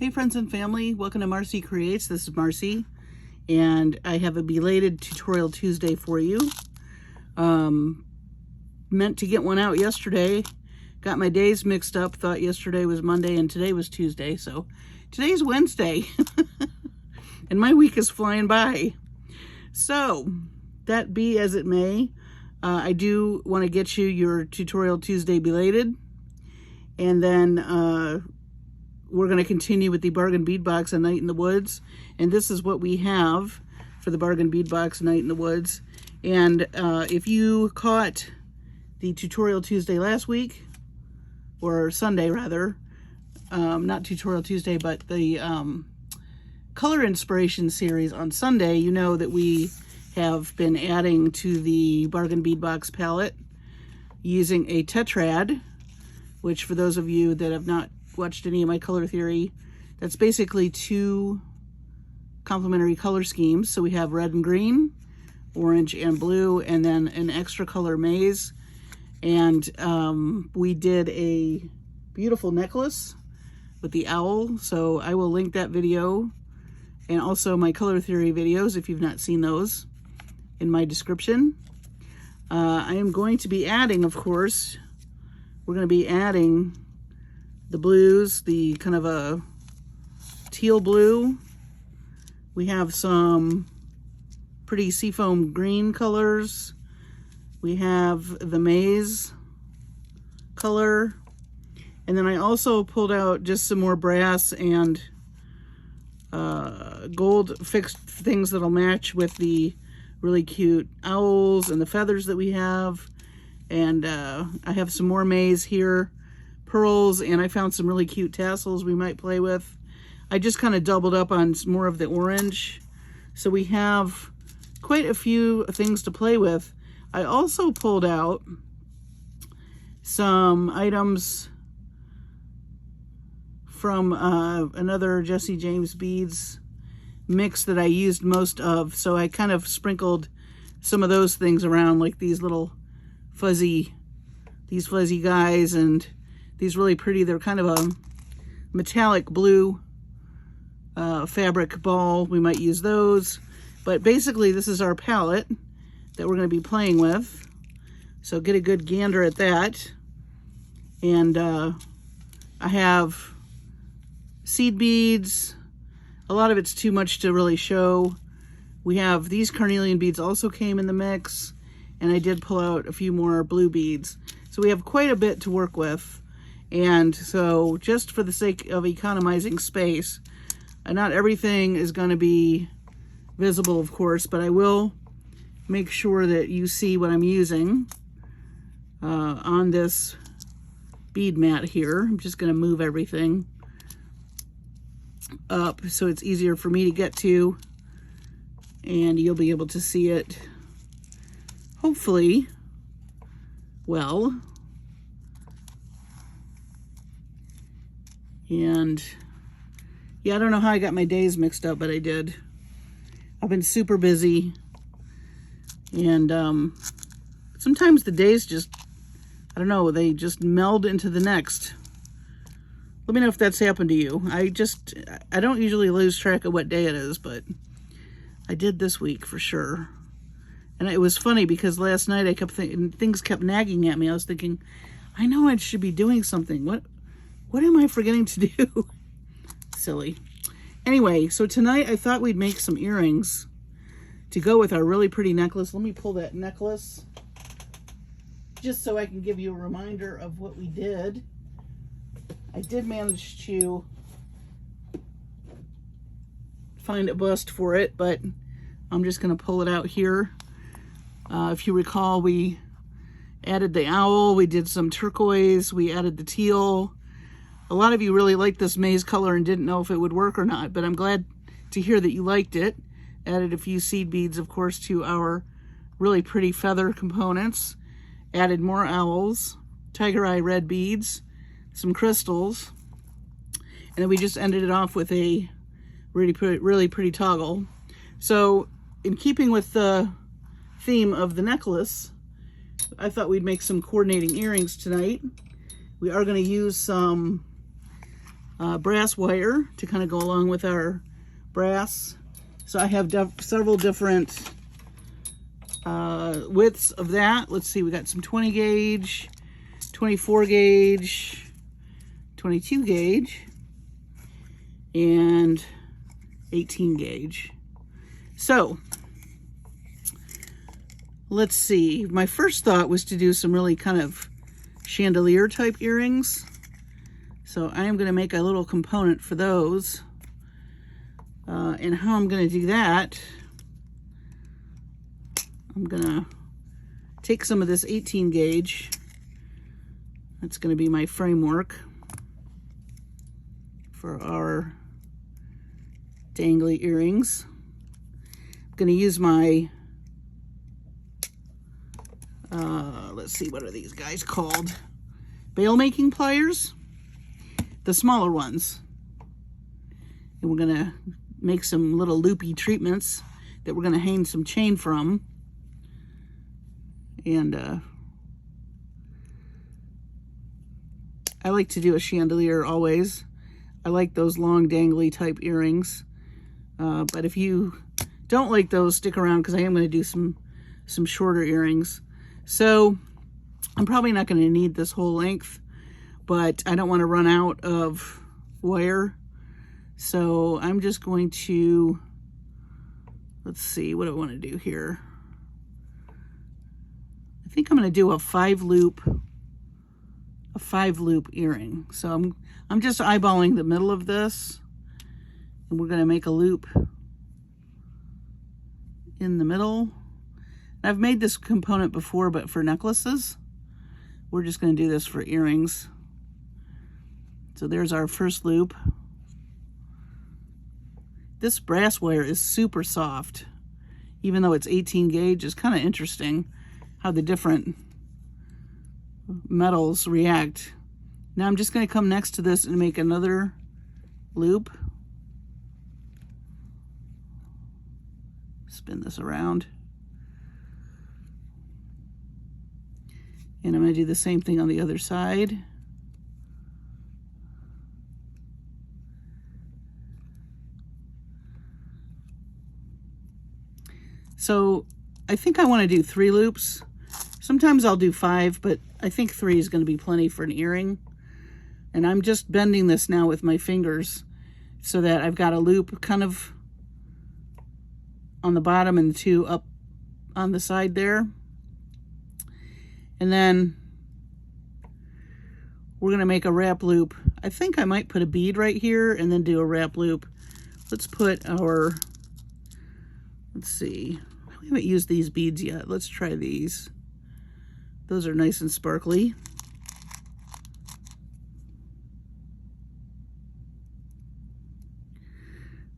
Hey friends and family, welcome to Marcie Creates. This is Marcie, and I have a belated Tutorial Tuesday for you. Meant to get one out yesterday, got my days mixed up, thought yesterday was Monday and today was Tuesday, so today's Wednesday, and my week is flying by. So, that be as it may, I do want to get you your Tutorial Tuesday belated, and then we're going to continue with the bargain bead box A Night in the Woods, and this is what we have for the bargain bead box A Night in the Woods. And if you caught the Tutorial Tuesday last week, or Sunday rather, not Tutorial Tuesday, but the color inspiration series on Sunday, you know that we have been adding to the bargain bead box palette using a tetrad, which for those of you that have not watched any of my color theory, that's basically two complementary color schemes. So we have red and green, orange and blue, and then an extra color maze. And we did a beautiful necklace with the owl, so I will link that video and also my color theory videos if you've not seen those in my description. I am going to be adding, of course, we're going to be adding the blues, the kind of a teal blue. We have some pretty seafoam green colors. We have the maize color. And then I also pulled out just some more brass and gold fixed things that'll match with the really cute owls and the feathers that we have. And I have some more maize here, pearls, and I found some really cute tassels we might play with. I just kind of doubled up on more of the orange. So we have quite a few things to play with. I also pulled out some items from another Jesse James beads mix that I used most of. So I kind of sprinkled some of those things around, like these little fuzzy guys, and these really pretty, they're kind of a metallic blue fabric ball. We might use those, but basically this is our palette that we're going to be playing with. So get a good gander at that. And I have seed beads. A lot of it's too much to really show. We have these carnelian beads also came in the mix, and I did pull out a few more blue beads. So we have quite a bit to work with. And so just for the sake of economizing space, not everything is going to be visible, of course, but I will make sure that you see what I'm using on this bead mat here. I'm just going to move everything up so it's easier for me to get to, and you'll be able to see it hopefully well. And yeah, I don't know how I got my days mixed up, but I did. I've been super busy, and sometimes the days just, I don't know, they just meld into the next. Let me know if that's happened to you. I don't usually lose track of what day it is, but I did this week for sure. And it was funny because last night I kept thinking, things kept nagging at me. I was thinking, I know I should be doing something. What am I forgetting to do? Silly. Anyway, so tonight I thought we'd make some earrings to go with our really pretty necklace. Let me pull that necklace just so I can give you a reminder of what we did. I did manage to find a bust for it, but I'm just going to pull it out here. If you recall, we added the owl, we did some turquoise, we added the teal. A lot of you really liked this maize color and didn't know if it would work or not, but I'm glad to hear that you liked it. Added a few seed beads, of course, to our really pretty feather components. Added more owls, tiger eye red beads, some crystals, and then we just ended it off with a really pretty toggle. So in keeping with the theme of the necklace, I thought we'd make some coordinating earrings tonight. We are going to use some brass wire to kind of go along with our brass. So I have several different widths of that. Let's see, we got some 20 gauge, 24 gauge, 22 gauge, and 18 gauge. So let's see, my first thought was to do some really kind of chandelier type earrings. So I am going to make a little component for those. And how I'm going to do that, I'm going to take some of this 18 gauge. That's going to be my framework for our dangly earrings. I'm going to use my, let's see, what are these guys called? Bail making pliers, the smaller ones. And we're going to make some little loopy treatments that we're going to hang some chain from. And I like to do a chandelier always. I like those long dangly type earrings. But if you don't like those, stick around because I am going to do some shorter earrings. So I'm probably not going to need this whole length, but I don't want to run out of wire. So I'm just going to, let's see, what do I want to do here? I think I'm going to do a five loop earring. So I'm just eyeballing the middle of this, and we're going to make a loop in the middle. I've made this component before, but for necklaces. We're just going to do this for earrings. So there's our first loop. This brass wire is super soft, even though it's 18 gauge. It's kind of interesting how the different metals react. Now I'm just going to come next to this and make another loop. Spin this around. And I'm going to do the same thing on the other side. So I think I want to do 3 loops. Sometimes I'll do 5, but I think 3 is going to be plenty for an earring. And I'm just bending this now with my fingers so that I've got a loop kind of on the bottom and 2 up on the side there. And then we're going to make a wrap loop. I think I might put a bead right here and then do a wrap loop. Let's put our, let's see, we haven't used these beads yet. Let's try these. Those are nice and sparkly.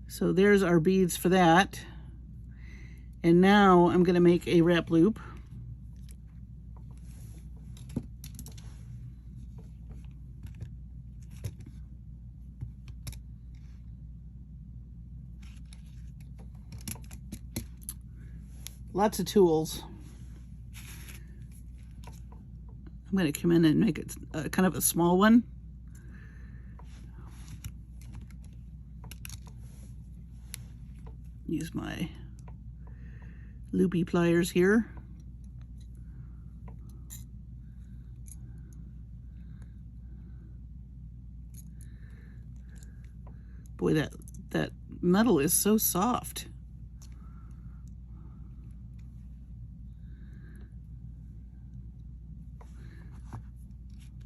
So there's our beads for that. And now I'm going to make a wrap loop. Lots of tools. I'm going to come in and make it kind of a small one. Use my loopy pliers here. Boy, that metal is so soft.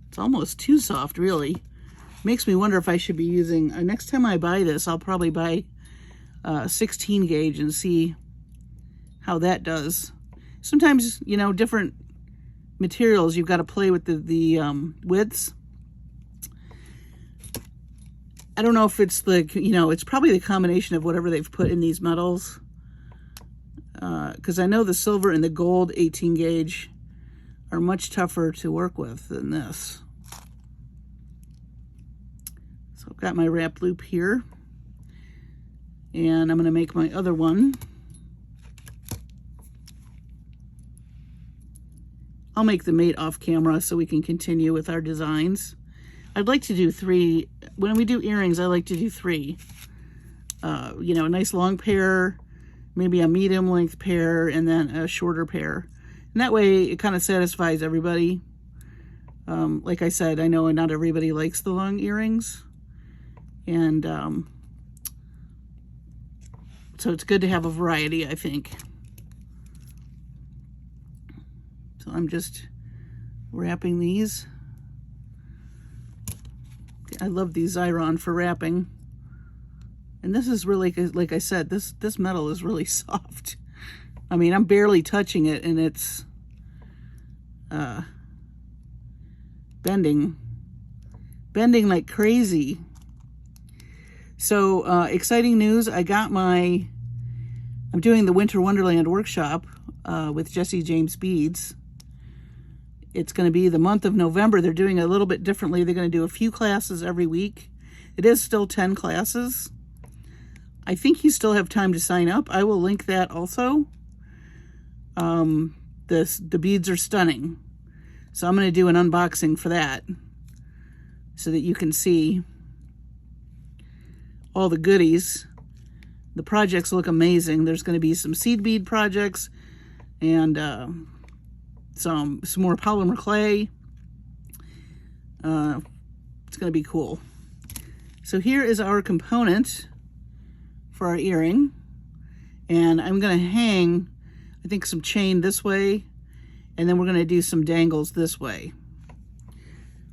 It's almost too soft, really. Makes me wonder if I should be using, next time I buy this, I'll probably buy 16 gauge and see how that does. Sometimes, you know, different materials, you've got to play with the widths. I don't know if it's the, you know, it's probably the combination of whatever they've put in these metals. Because I know the silver and the gold 18 gauge are much tougher to work with than this. So I've got my wrap loop here, and I'm going to make my other one. I'll make the mate off camera so we can continue with our designs. I'd like to do 3 when we do earrings, I like to do 3. You know, a nice long pair, maybe a medium length pair, and then a shorter pair. And that way it kind of satisfies everybody. Like I said, I know not everybody likes the long earrings. And so it's good to have a variety, I think. So I'm just wrapping these. I love these Xyron for wrapping. And this is really, like I said, this metal is really soft. I mean, I'm barely touching it, and it's bending like crazy. So exciting news, I'm doing the Winter Wonderland workshop with Jesse James Beads. It's going to be the month of November. They're doing it a little bit differently. They're going to do a few classes every week. It is still 10 classes. I think you still have time to sign up. I will link that also. The beads are stunning. So I'm going to do an unboxing for that so that you can see all the goodies. The projects look amazing. There's going to be some seed bead projects and some more polymer clay. It's going to be cool. So here is our component for our earring, and I'm going to hang, I think, some chain this way, and then we're going to do some dangles this way.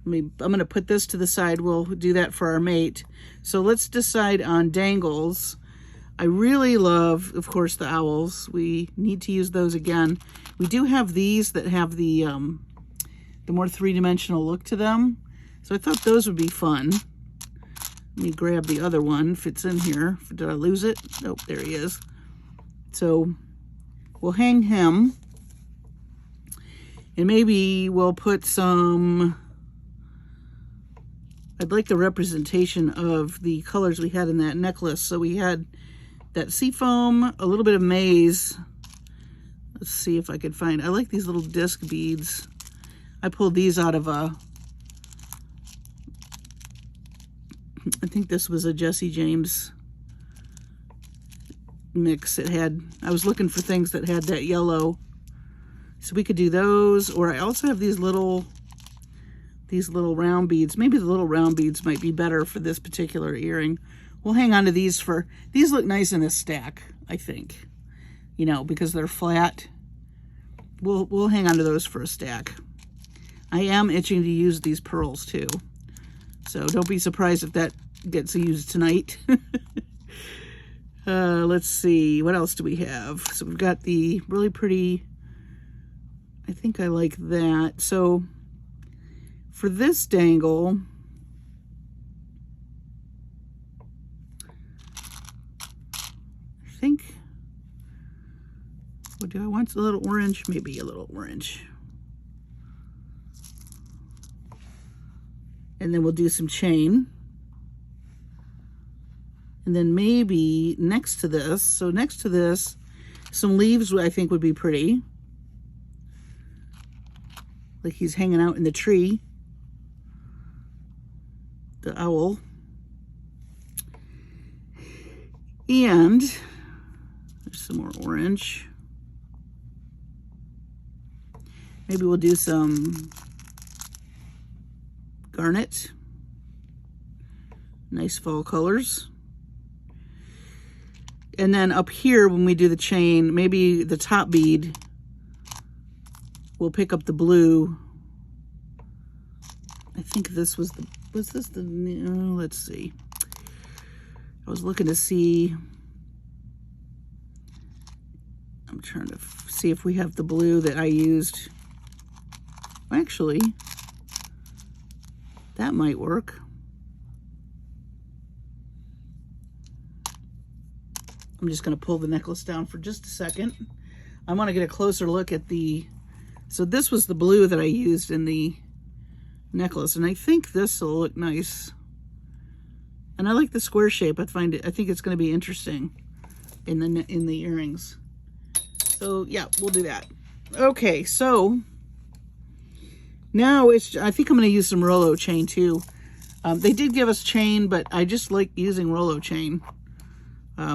I'm going to put this to the side. We'll do that for our mate. So let's decide on dangles. I really love, of course, the owls. We need to use those again. We do have these that have the more three-dimensional look to them. So I thought those would be fun. Let me grab the other one if it's in here. Did I lose it? Nope, there he is. So we'll hang him. And maybe we'll put some, I'd like the representation of the colors we had in that necklace. So we had that seafoam, a little bit of maize. Let's see if I could find, I like these little disc beads. I pulled these out of I think this was a Jesse James mix. It had, I was looking for things that had that yellow. So we could do those, or I also have these little round beads. Maybe the little round beads might be better for this particular earring. We'll hang on to these these look nice in a stack, I think. You know, because they're flat. We'll hang on to those for a stack. I am itching to use these pearls too. So don't be surprised if that gets used tonight. Let's see, what else do we have? So we've got the really pretty, I think I like that. So for this dangle, I think, what do I want? A little orange? Maybe a little orange. And then we'll do some chain. And then maybe next to this, so next to this, some leaves I think would be pretty. Like he's hanging out in the tree. The owl. And there's some more orange. Maybe we'll do some garnet. Nice fall colors. And then up here, when we do the chain, maybe the top bead, we'll pick up the blue. I think this was the, let's see. I was looking to see, I'm trying to see if we have the blue that I used. Actually, that might work. I'm just going to pull the necklace down for just a second. I want to get a closer look at so this was the blue that I used in the necklace, and I think this will look nice. And I like the square shape. I think it's going to be interesting in the earrings. So yeah, we'll do that. Okay, so now I think I'm going to use some Rolo chain too. They did give us chain, but I just like using Rolo chain.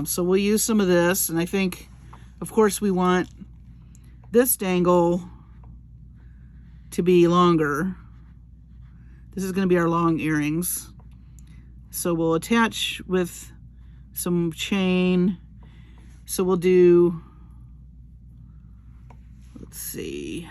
So we'll use some of this, and I think, of course, we want this dangle to be longer. This is going to be our long earrings. So we'll attach with some chain. So we'll do, let's see.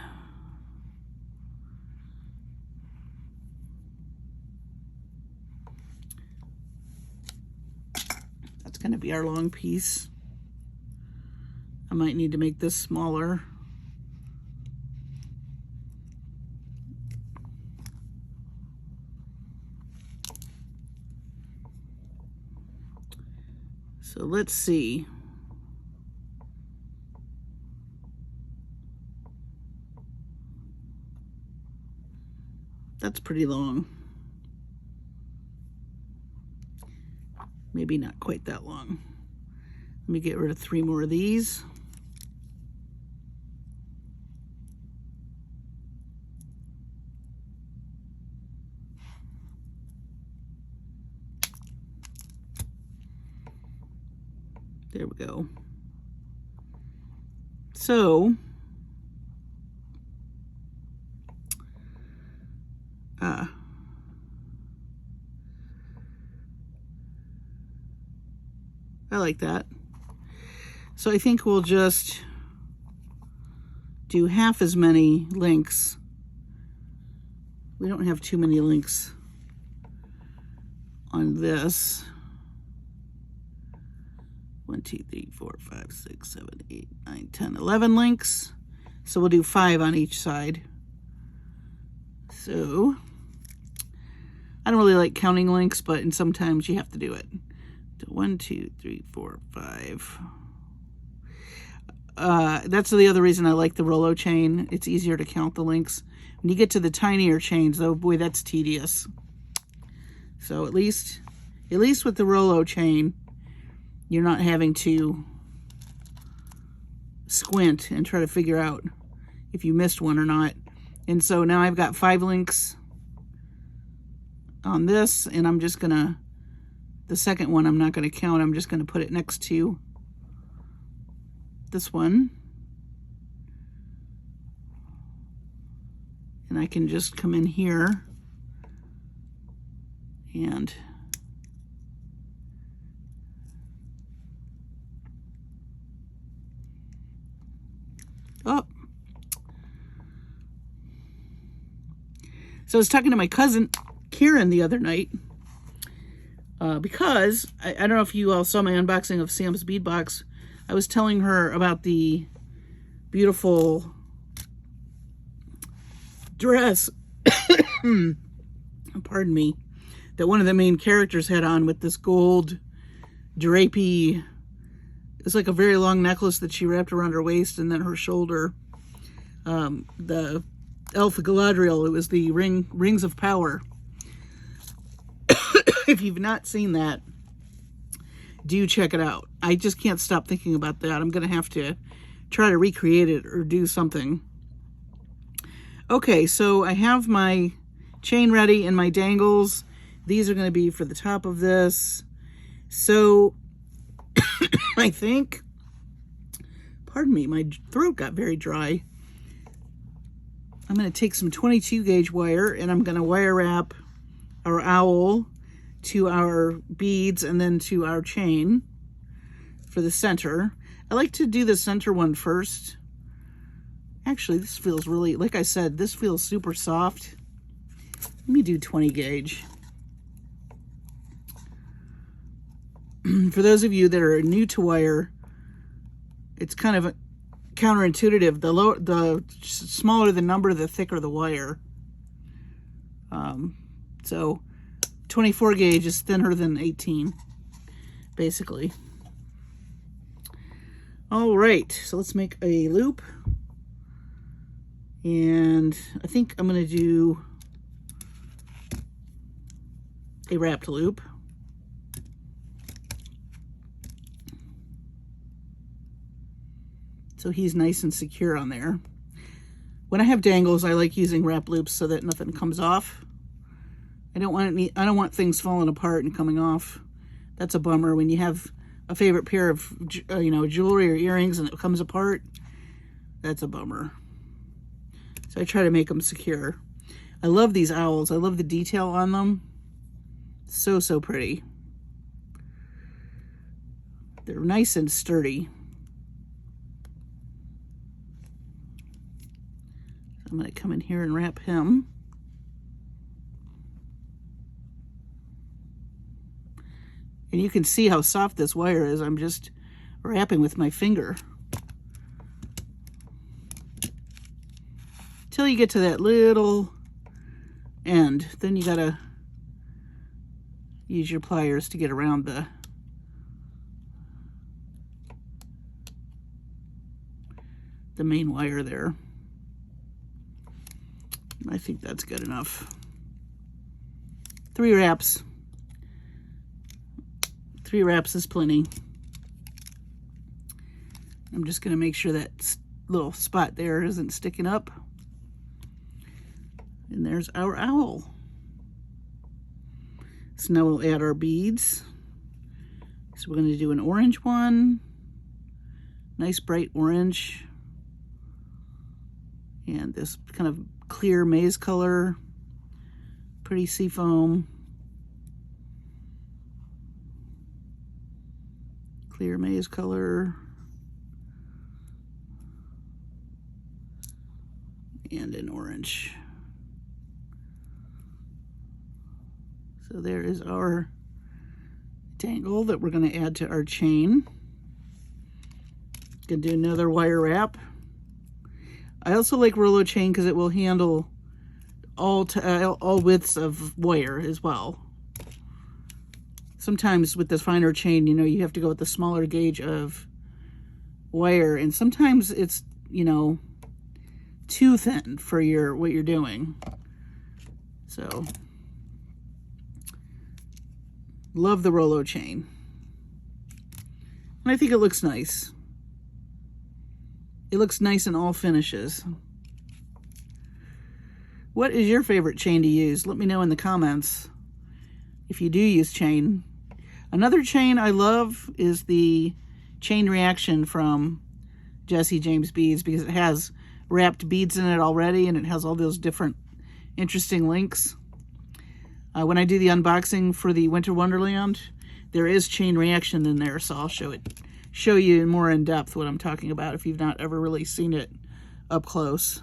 That's going to be our long piece. I might need to make this smaller. So let's see. That's pretty long. Maybe not quite that long. Let me get rid of 3 more of these. There we go. So, I like that. So I think we'll just do half as many links. We don't have too many links on this. 1, 2, 3, 4, 5, 6, 7, 8, 9, 10, 11 links. So we'll do 5 on each side. So I don't really like counting links, but sometimes you have to do it. 1, 2, 3, 4, 5. That's the other reason I like the Rolo chain. It's easier to count the links. When you get to the tinier chains, though, boy, that's tedious. So at least with the Rolo chain, you're not having to squint and try to figure out if you missed one or not. And so now I've got 5 links on this, and I'm just gonna, the second one I'm not gonna count, I'm just gonna put it next to this one. And I can just come in here and oh. So I was talking to my cousin Karen the other night because I don't know if you all saw my unboxing of Sam's bead box. I was telling her about the beautiful dress, pardon me, that one of the main characters had on with this gold drapey. It's like a very long necklace that she wrapped around her waist and then her shoulder. The Elf Galadriel, it was the Rings of Power. If you've not seen that, do check it out. I just can't stop thinking about that. I'm going to have to try to recreate it or do something. Okay, so I have my chain ready and my dangles. These are going to be for the top of this. So I think, pardon me, my throat got very dry. I'm going to take some 22 gauge wire and I'm going to wire wrap our owl to our beads and then to our chain for the center. I like to do the center one first. Actually, this feels really, like I said, this feels super soft. Let me do 20 gauge. For those of you that are new to wire, it's kind of counterintuitive. The smaller the number, the thicker the wire. So 24 gauge is thinner than 18, basically. All right, so let's make a loop. And I think I'm going to do a wrapped loop. So he's nice and secure on there. When I have dangles, I like using wrap loops so that nothing comes off. I don't want things falling apart and coming off. That's a bummer when you have a favorite pair of jewelry or earrings and it comes apart. That's a bummer. So I try to make them secure. I love these owls. I love the detail on them. So pretty. They're nice and sturdy. I'm going to come in here and wrap him. And you can see how soft this wire is. I'm just wrapping with my finger. Till you get to that little end. Then you gotta use your pliers to get around the main wire there. I think that's good enough. 3 wraps. 3 wraps is plenty. I'm just going to make sure that little spot there isn't sticking up. And there's our owl. So now we'll add our beads. So we're going to do an orange one. Nice bright orange. And this kind of clear maize color. Pretty seafoam. Clear maize color. And an orange. So there is our dangle that we're going to add to our chain. Gonna do another wire wrap. I also like Rollo chain because it will handle all widths of wire as well. Sometimes with this finer chain, you have to go with the smaller gauge of wire, and sometimes it's, too thin for what you're doing. So, love the Rollo chain. And I think it looks nice. It looks nice in all finishes. What is your favorite chain to use? Let me know in the comments if you do use chain. Another chain I love is the Chain Reaction from Jessie James Beads, because it has wrapped beads in it already and it has all those different interesting links. When I do the unboxing for the Winter Wonderland, there is Chain Reaction in there, so I'll show you more in depth what I'm talking about if you've not ever really seen it up close.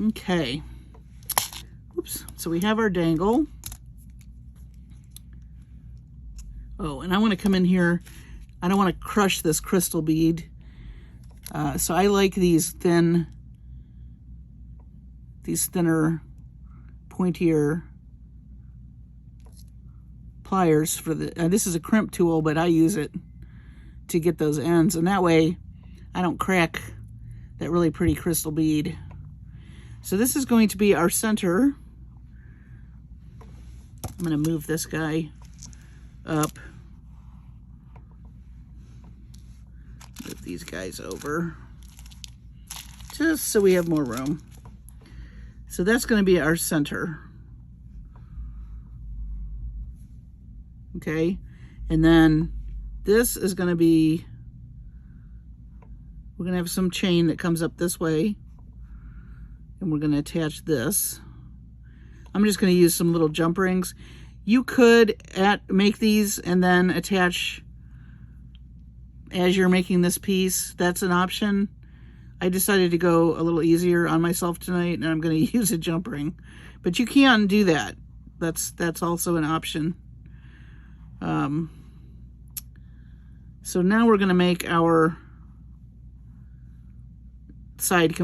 Okay. Oops. So we have our dangle. Oh, and I want to come in here. I don't want to crush this crystal bead. So I like these thinner, pointier pliers for the, this is a crimp tool, but I use it to get those ends. And that way I don't crack that really pretty crystal bead. So this is going to be our center. I'm going to move this guy up. Move these guys over. Just so we have more room. So that's going to be our center. Okay. And then this is going to be, we're going to have some chain that comes up this way. And we're going to attach this. I'm just going to use some little jump rings. You could make these and then attach as you're making this piece. That's an option. I decided to go a little easier on myself tonight, and I'm going to use a jump ring. But you can do that. That's also an option. So now we're going to make our side.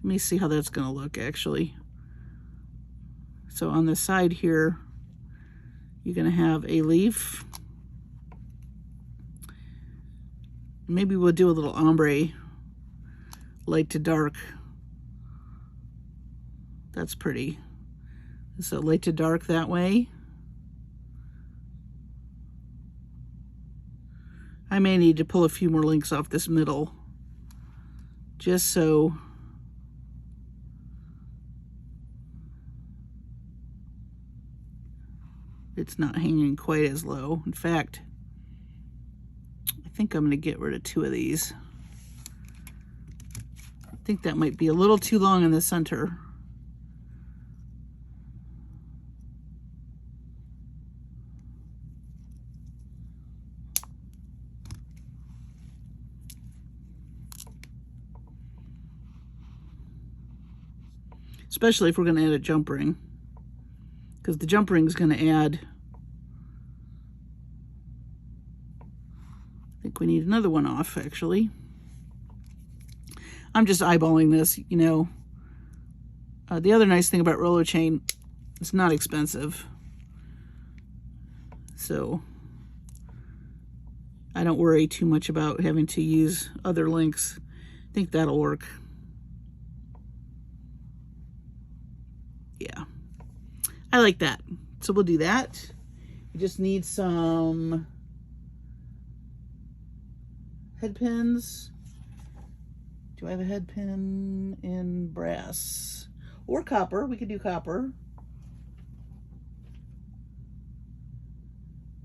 Let me see how that's going to look, actually. So on the side here, you're going to have a leaf. Maybe we'll do a little ombre, light to dark. That's pretty. So light to dark that way. I may need to pull a few more links off this middle, just so it's not hanging quite as low. In fact, I think I'm going to get rid of 2 of these. I think that might be a little too long in the center. Especially if we're going to add a jump ring, because the jump ring is going to add, I think we need another one off actually. I'm just eyeballing this, you know. The other nice thing about roller chain, it's not expensive. So I don't worry too much about having to use other links. I think that'll work. Yeah, I like that. So we'll do that. We just need some head pins. Do I have a head pin in brass or copper? We could do copper.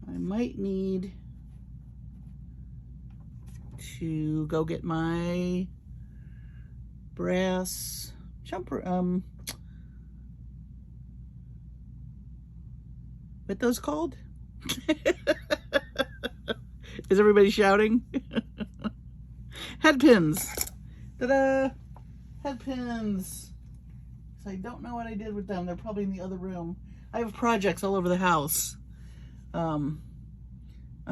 I might need to go get my brass jumper. What those called? Is everybody shouting? Head pins. Ta-da! Head pins. So I don't know what I did with them. They're probably in the other room. I have projects all over the house. I'm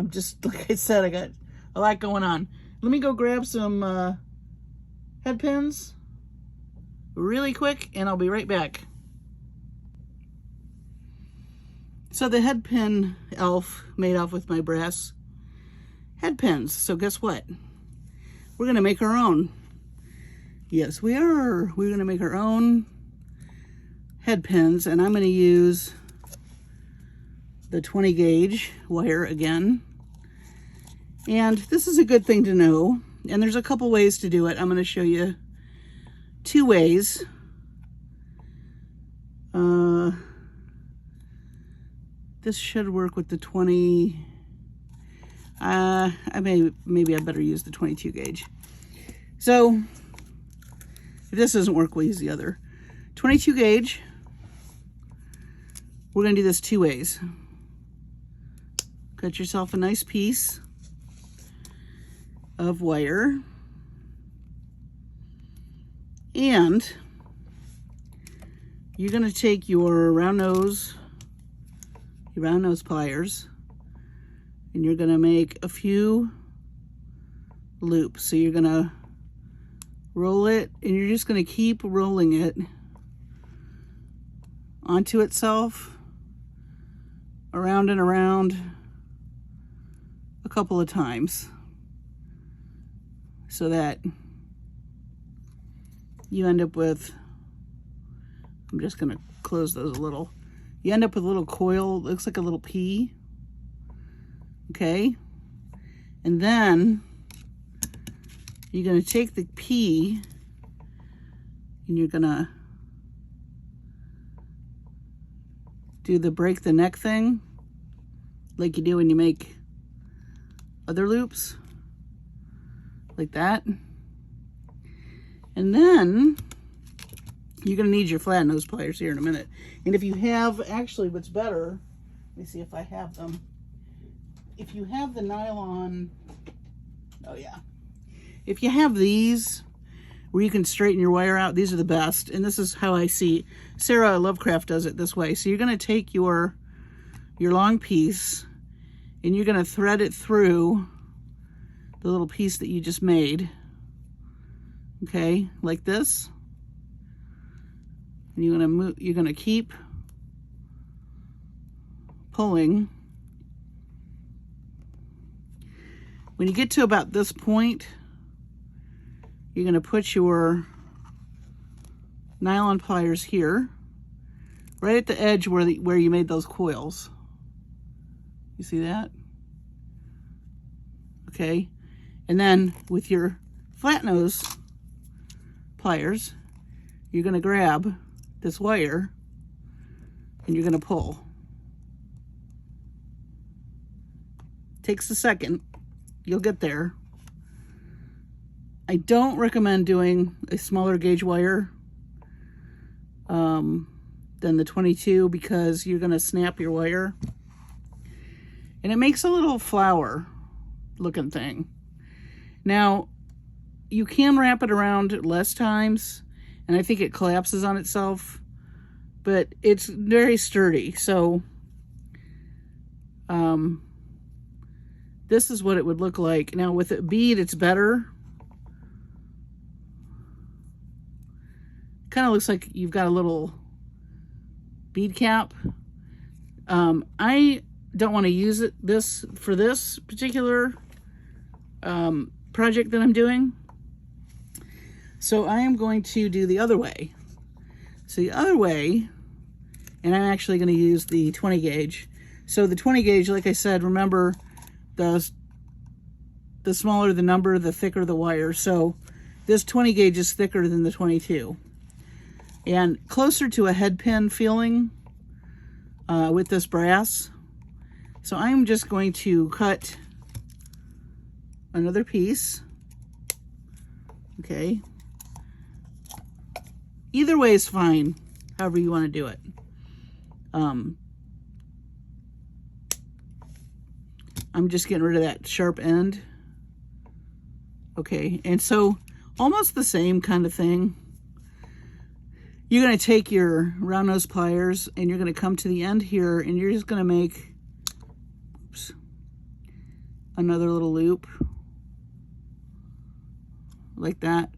just, like I said, I got a lot going on. Let me go grab some head pins really quick, and I'll be right back. So the head pin elf made off with my brass head pins. So guess what? We're gonna make our own. Yes, we are. We're gonna make our own head pins, and I'm gonna use the 20 gauge wire again. And this is a good thing to know. And there's a couple ways to do it. I'm gonna show you 2 ways. This should work with the 20. Maybe I better use the 22 gauge. So if this doesn't work, we'll use the other 22 gauge. We're gonna do this 2 ways. Cut yourself a nice piece of wire, and you're gonna take your round nose pliers, and you're gonna make a few loops. So you're gonna roll it, and you're just gonna keep rolling it onto itself, around and around, a couple of times, so that you end up with, I'm just gonna close those a little. You end up with a little coil, looks like a little pea, okay? And then you're gonna take the pea and you're gonna do the break the neck thing, like you do when you make other loops, like that. And then you're gonna need your flat nose pliers here in a minute. And if you have, actually what's better, let me see if I have them. If you have the nylon, oh yeah. If you have these where you can straighten your wire out, these are the best. And this is how I see, Sarah Lovecraft does it this way. So you're gonna take your long piece and you're gonna thread it through the little piece that you just made. Okay, like this. And you're gonna keep pulling. When you get to about this point, you're gonna put your nylon pliers here, right at the edge where you made those coils. You see that? Okay, and then with your flat nose pliers, you're gonna grab this wire and you're gonna pull. takes a second. You'll get there. I don't recommend doing a smaller gauge wire than the 22 because you're going to snap your wire. And it makes a little flower looking thing. Now, you can wrap it around less times, and I think it collapses on itself, but it's very sturdy. So this is what it would look like. Now with a bead, it's better. Kind of looks like you've got a little bead cap. I don't want to use this for this particular project that I'm doing. So I am going to do the other way. So the other way, and I'm actually going to use the 20 gauge. So the 20 gauge, like I said, remember the smaller the number, the thicker the wire. So this 20 gauge is thicker than the 22. And closer to a head pin feeling with this brass. So I'm just going to cut another piece. Okay. Either way is fine, however you want to do it. I'm just getting rid of that sharp end. Okay, and so almost the same kind of thing. You're going to take your round nose pliers and you're going to come to the end here and you're just going to make another little loop like that.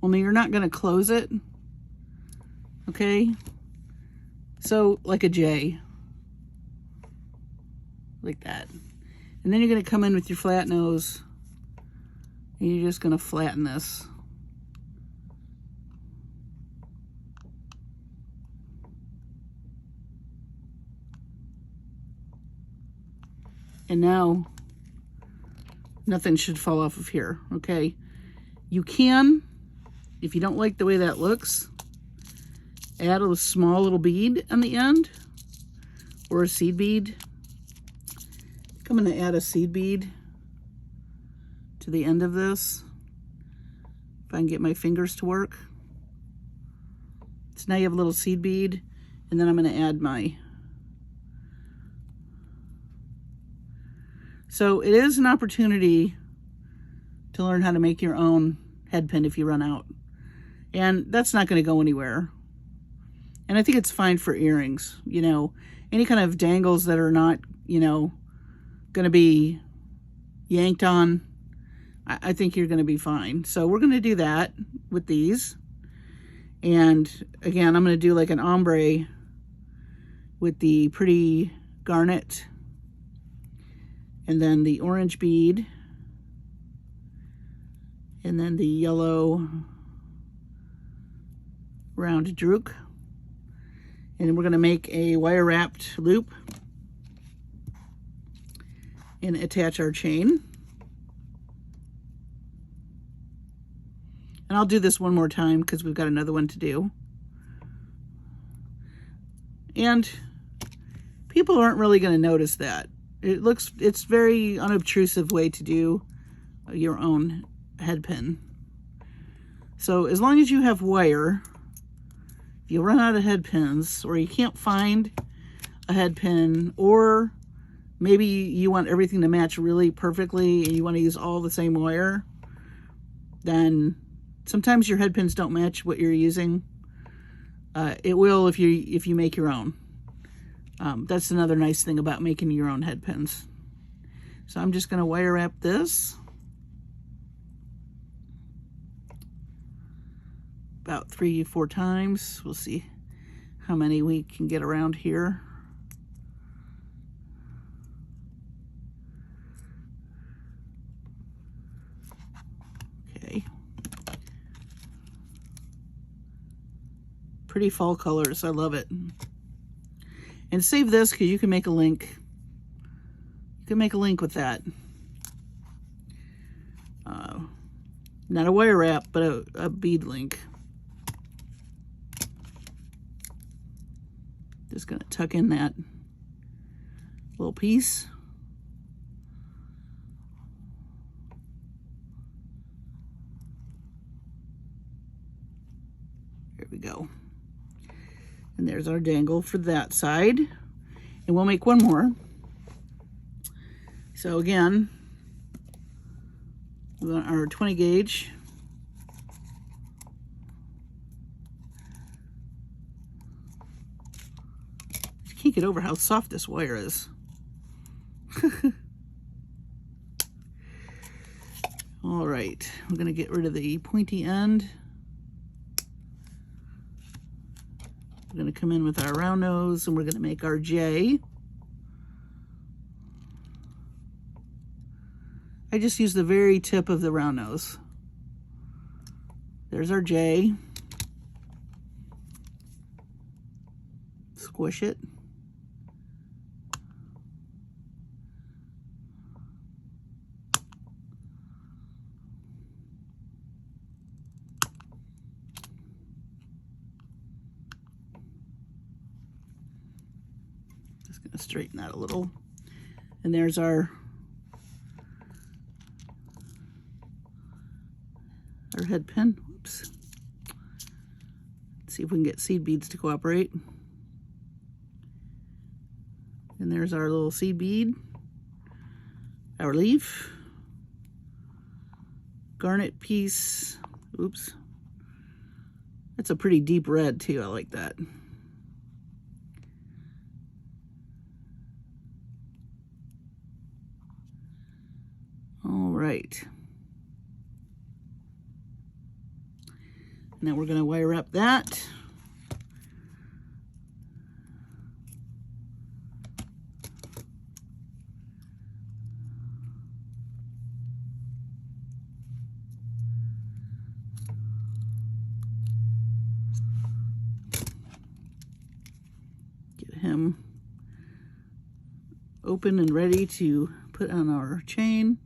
Only you're not going to close it. Okay? So like a J. Like that. And then you're going to come in with your flat nose and you're just going to flatten this. And now nothing should fall off of here, okay? You can, if you don't like the way that looks, add a small little bead on the end or a seed bead. I'm going to add a seed bead to the end of this if I can get my fingers to work. So now you have a little seed bead, and then I'm going to add my... So it is an opportunity to learn how to make your own head pin if you run out. And that's not going to go anywhere. And I think it's fine for earrings, you know, any kind of dangles that are not, you know, going to be yanked on. I think you're going to be fine. So we're going to do that with these. And again, I'm going to do like an ombre with the pretty garnet. And then the orange bead. And then the yellow round drook. And we're going to make a wire wrapped loop and attach our chain. And I'll do this one more time because we've got another one to do. And people aren't really going to notice that. It's very unobtrusive way to do your own head pin. So as long as you have wire, if you run out of head pins or you can't find a head pin, or maybe you want everything to match really perfectly and you want to use all the same wire, then sometimes your head pins don't match what you're using. It will if you make your own. That's another nice thing about making your own head pins. So I'm just going to wire wrap this about 3-4 times. We'll see how many we can get around here. Okay. Pretty fall colors. I love it. And save this because you can make a link. You can make a link with that. Not a wire wrap, but a bead link. Just going to tuck in that little piece. There we go. And there's our dangle for that side. And we'll make one more. So again, we want our 20 gauge. I can't get over how soft this wire is. All right, we're gonna get rid of the pointy end. We're going to come in with our round nose and we're going to make our J. I just use the very tip of the round nose. There's our J. Squish it. Gonna straighten that a little. And there's our head pin. Oops. Let's see if we can get seed beads to cooperate. And there's our little seed bead, our leaf, garnet piece. Oops. That's a pretty deep red too. I like that. All right. Now we're going to wire up that. Get him open and ready to put on our chain.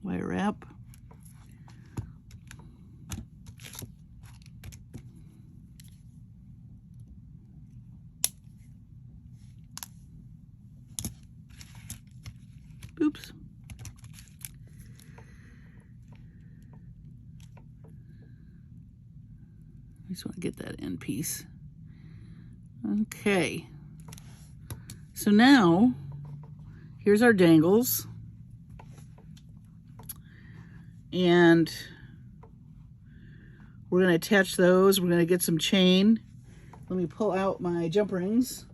Wire wrap. Oops. I just want to get that end piece. Okay. So now, here's our dangles. And we're going to attach those. We're going to get some chain. Let me pull out my jump rings.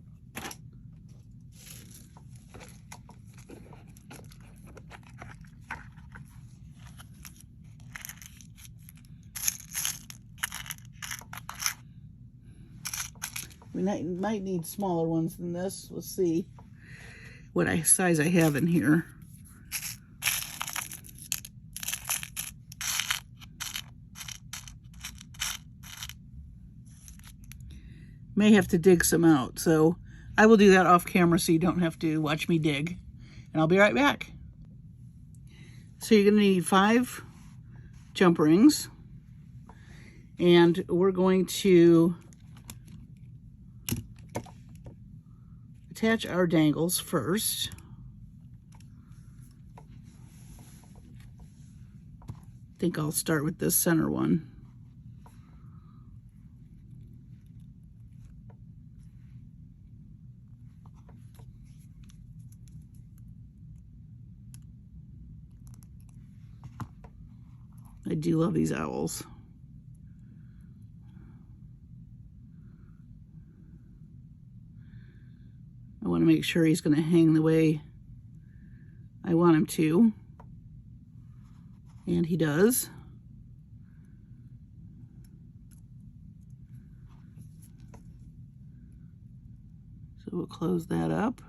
We might need smaller ones than this. Let's see what size I have in here. May have to dig some out, so I will do that off camera so you don't have to watch me dig, and I'll be right back. So you're going to need 5 jump rings, and we're going to attach our dangles first. I think I'll start with this center one. I do love these owls. I want to make sure he's going to hang the way I want him to. And he does. So we'll close that up.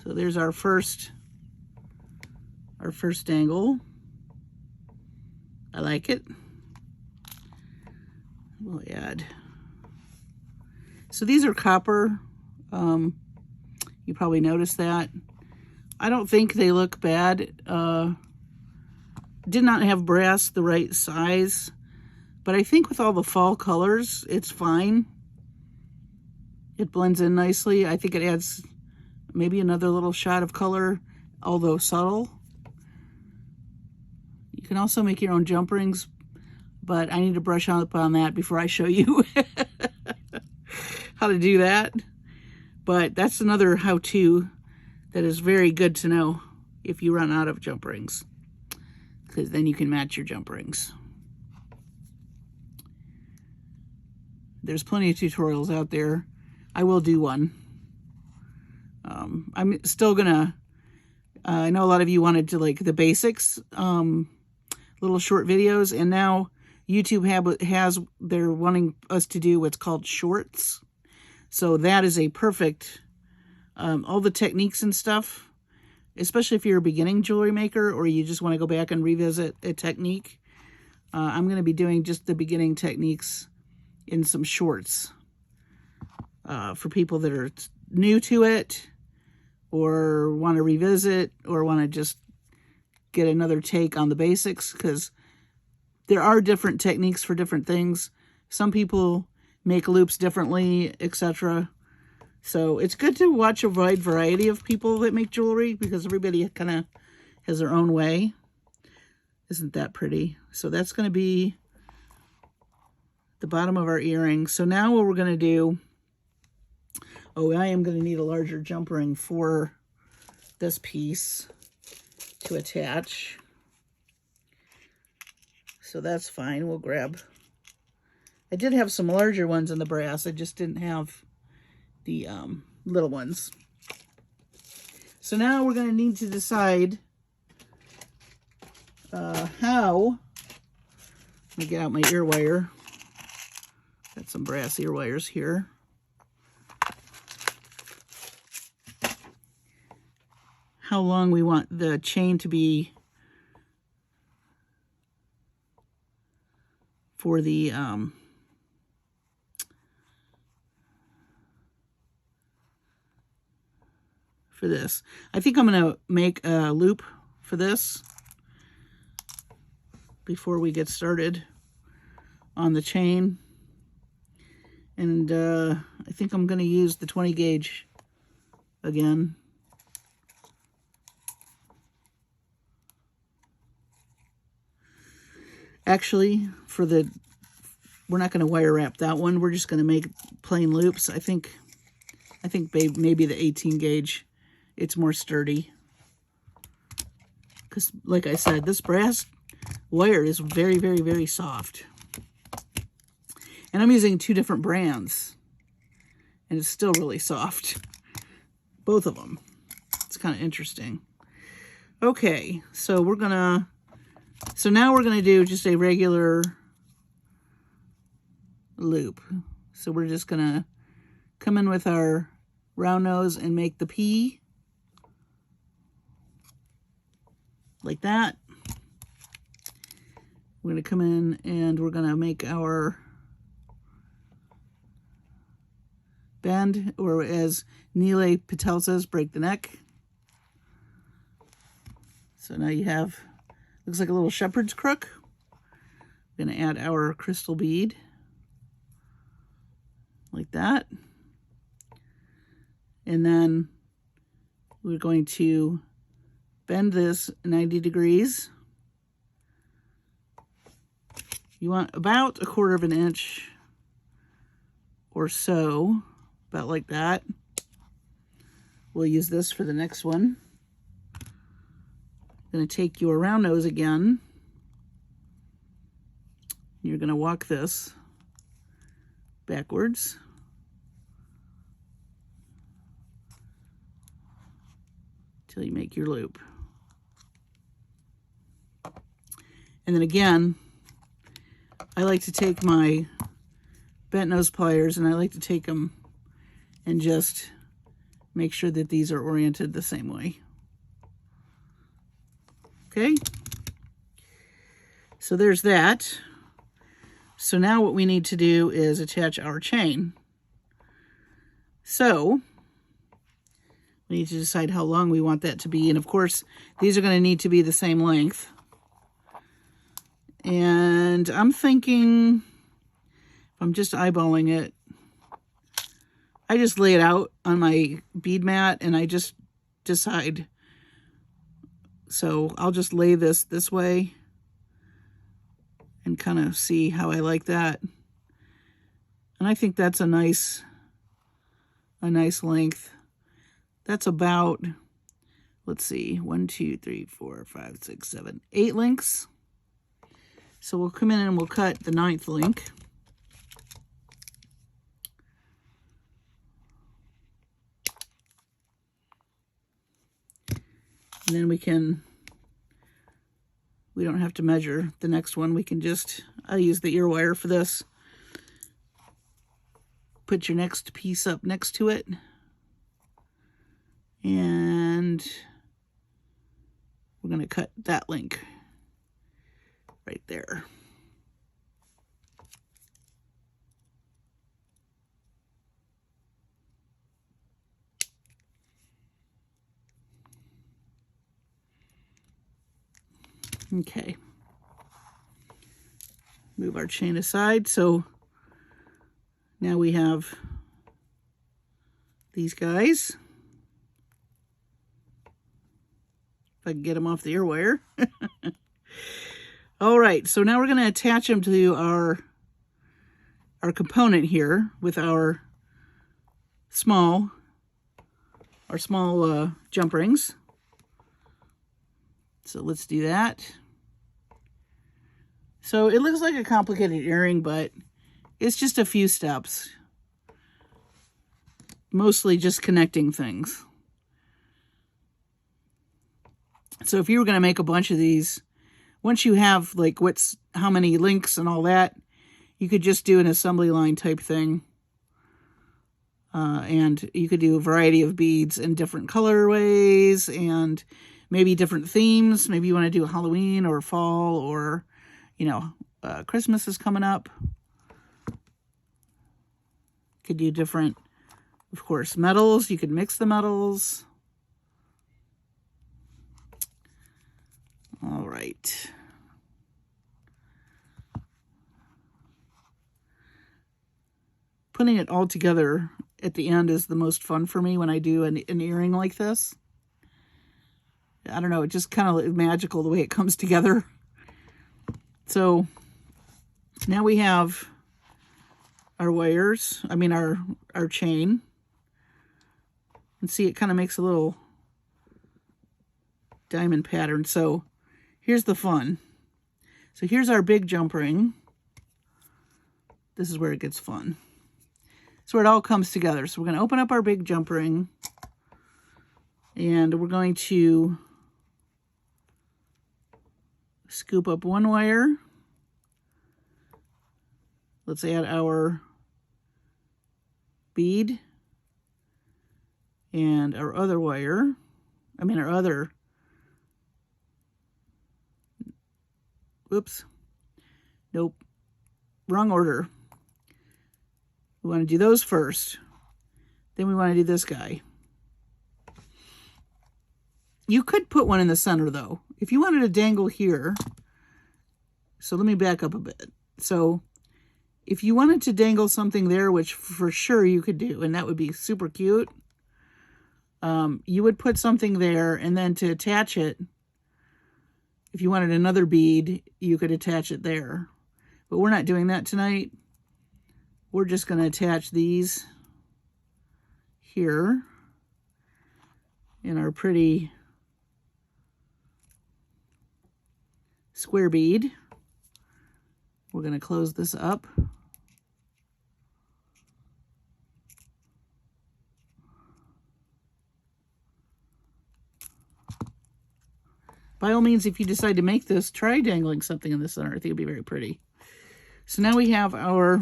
So there's our first dangle. I like it. we'll add. So these are copper. You probably noticed that. I don't think they look bad. Did not have brass the right size, but I think with all the fall colors, it's fine. It blends in nicely. I think it adds maybe another little shot of color, although subtle. You can also make your own jump rings, but I need to brush up on that before I show you how to do that. But that's another how-to that is very good to know if you run out of jump rings, because then you can match your jump rings. There's plenty of tutorials out there. I will do one. I'm still gonna, I know a lot of you wanted to like the basics, little short videos, and now YouTube they're wanting us to do what's called shorts. So that is a perfect, all the techniques and stuff, especially if you're a beginning jewelry maker or you just want to go back and revisit a technique. I'm going to be doing just the beginning techniques in some shorts for people that are new to it or want to revisit or want to just get another take on the basics, because there are different techniques for different things. Some people make loops differently, etc. So it's good to watch a wide variety of people that make jewelry, because everybody kind of has their own way. Isn't that pretty? So that's going to be the bottom of our earring. So now what we're going to do, I am going to need a larger jump ring for this piece to attach. So that's fine. We'll grab, I did have some larger ones in the brass. I just didn't have the little ones. So now we're going to need to decide how. Let me get out my ear wire. Got some brass ear wires here. How long we want the chain to be for the for this. I think I'm going to make a loop for this before we get started on the chain. And I think I'm going to use the 20 gauge again. Actually, we're not going to wire wrap that one. We're just going to make plain loops. I think maybe the 18 gauge, it's more sturdy. Because, like I said, this brass wire is very, very, very soft. And I'm using 2 different brands. And it's still really soft. Both of them. It's kind of interesting. Okay, so now we're going to do just a regular loop. So we're just going to come in with our round nose and make the P. Like that. We're going to come in and we're going to make our bend, or as Neil Patel says, break the neck. So now you have, looks like a little shepherd's crook. We're going to add our crystal bead. Like that. And then we're going to bend this 90 degrees. You want about 1/4 of an inch or so, about like that. We'll use this for the next one. Going to take your round nose again. You're going to walk this backwards. Till you make your loop. And then again, I like to take my bent nose pliers and I like to take them and just make sure that these are oriented the same way. Okay, so there's that. So now what we need to do is attach our chain. So we need to decide how long we want that to be. And of course, these are going to need to be the same length. And I'm thinking, if I'm just eyeballing it, I just lay it out on my bead mat and I just decide. So I'll just lay this way and kind of see how I like that. And I think that's a nice length. That's about, let's see, 1, 2, 3, 4, 5, 6, 7, 8 links. So we'll come in and we'll cut the 9th link. And then we don't have to measure the next one. We can just, I'll use the ear wire for this. Put your next piece up next to it. And we're going to cut that link right there. Okay. Move our chain aside. So now we have these guys. If I can get them off the ear wire. All right, so now we're going to attach them to our component here with our small jump rings. So let's do that. So it looks like a complicated earring, but it's just a few steps. Mostly just connecting things. So if you were going to make a bunch of these, once you have like how many links and all that, you could just do an assembly line type thing. And you could do a variety of beads in different colorways and maybe different themes. Maybe you want to do Halloween or fall or, Christmas is coming up. Could do different, of course, metals. You could mix the metals. All right. Putting it all together at the end is the most fun for me when I do an earring like this. I don't know, it just kind of magical the way it comes together. So now we have our wires, our chain. And see, it kind of makes a little diamond pattern. So here's the fun. So here's our big jump ring. This is where it gets fun. So it all comes together. So we're going to open up our big jump ring. And we're going to scoop up one wire. Let's add our bead and our other wire. Whoops. Nope. Wrong order. We want to do those first. Then we want to do this guy. You could put one in the center though. If you wanted to dangle here, so let me back up a bit. So if you wanted to dangle something there, which for sure you could do, and that would be super cute, you would put something there, and then to attach it, if you wanted another bead, you could attach it there. But we're not doing that tonight. We're just going to attach these here in our pretty square bead. We're going to close this up. By all means, if you decide to make this, try dangling something in the center. I think it'd be very pretty. So now we have our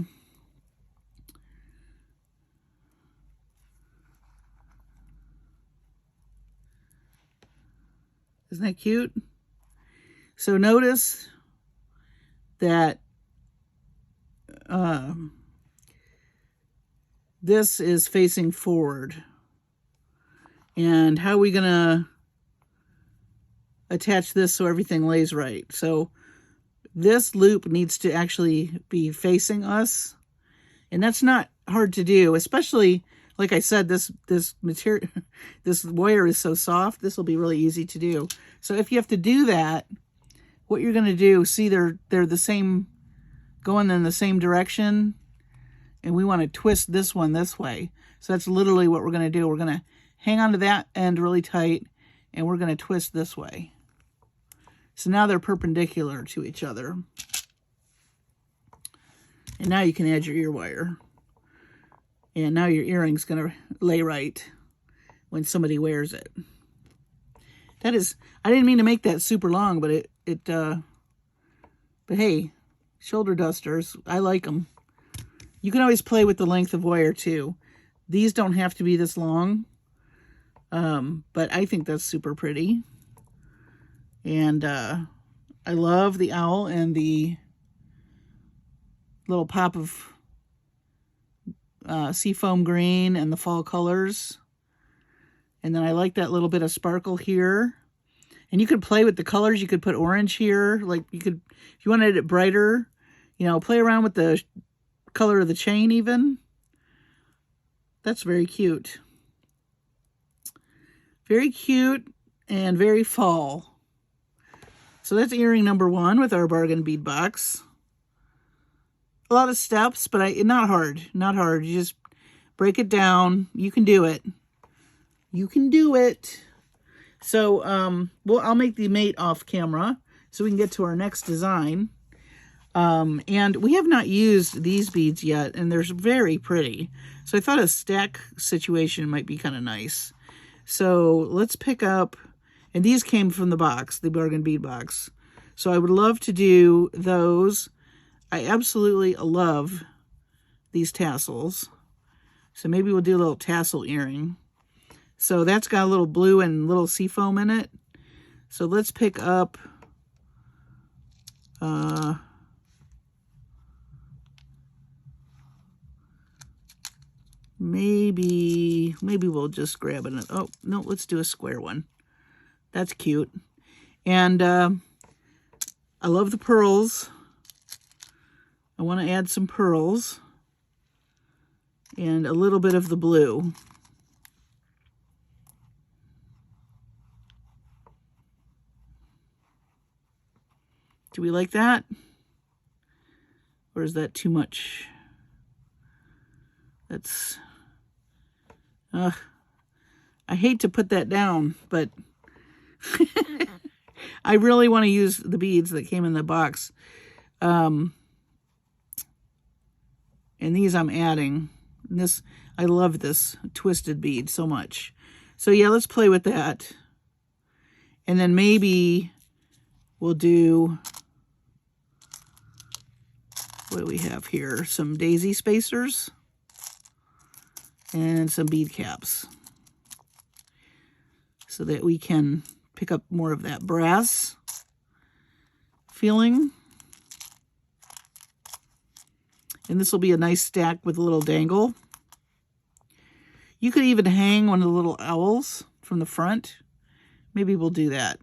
isn't that cute? So notice that this is facing forward. And how are we going to attach this so everything lays right? So this loop needs to actually be facing us. And that's not hard to do, especially, like I said, this material, this wire is so soft, this will be really easy to do. So if you have to do that, what you're going to do, see they're the same, going in the same direction, and we want to twist this one this way. So that's literally what we're going to do. We're going to hang on to that end really tight, and we're going to twist this way. So now they're perpendicular to each other. And now you can add your ear wire. And now your earring's going to lay right when somebody wears it. That is, I didn't mean to make that super long, but but hey, shoulder dusters, I like them. You can always play with the length of wire too. These don't have to be this long, but I think that's super pretty. And I love the owl and the little pop of seafoam green and the fall colors. And then I like that little bit of sparkle here. And you could play with the colors. You could put orange here. Like you could, if you wanted it brighter, you know, play around with the color of the chain even. That's very cute. Very cute and very fall. So that's earring number 1 with our bargain bead box. A lot of steps, but not hard. Not hard. You just break it down. You can do it. You can do it. So, well, I'll make the mate off camera so we can get to our next design. And we have not used these beads yet, and they're very pretty. So I thought a stack situation might be kind of nice. So let's pick up, and these came from the box, the bargain bead box. So I would love to do those. I absolutely love these tassels. So maybe we'll do a little tassel earring. So that's got a little blue and little seafoam in it. So let's pick up maybe we'll just grab it. Oh, no, let's do a square one. That's cute. And I love the pearls. I want to add some pearls and a little bit of the blue. Do we like that? Or is that too much? That's, I hate to put that down, but I really want to use the beads that came in the box. And these I'm adding. And this, I love this twisted bead so much. So yeah, let's play with that. And then maybe we'll do, what do we have here? Some daisy spacers and some bead caps so that we can pick up more of that brass feeling. And this will be a nice stack with a little dangle. You could even hang one of the little owls from the front. Maybe we'll do that.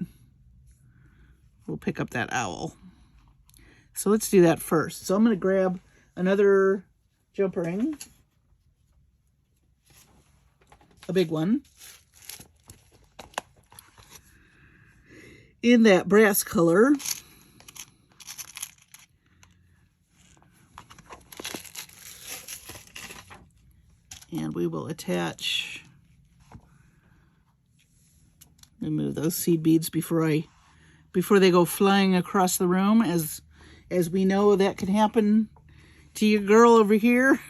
We'll pick up that owl. So let's do that first. So I'm going to grab another jump ring. A big one. In that brass color. And we will attach, remove those seed beads before they go flying across the room, as we know that can happen to your girl over here.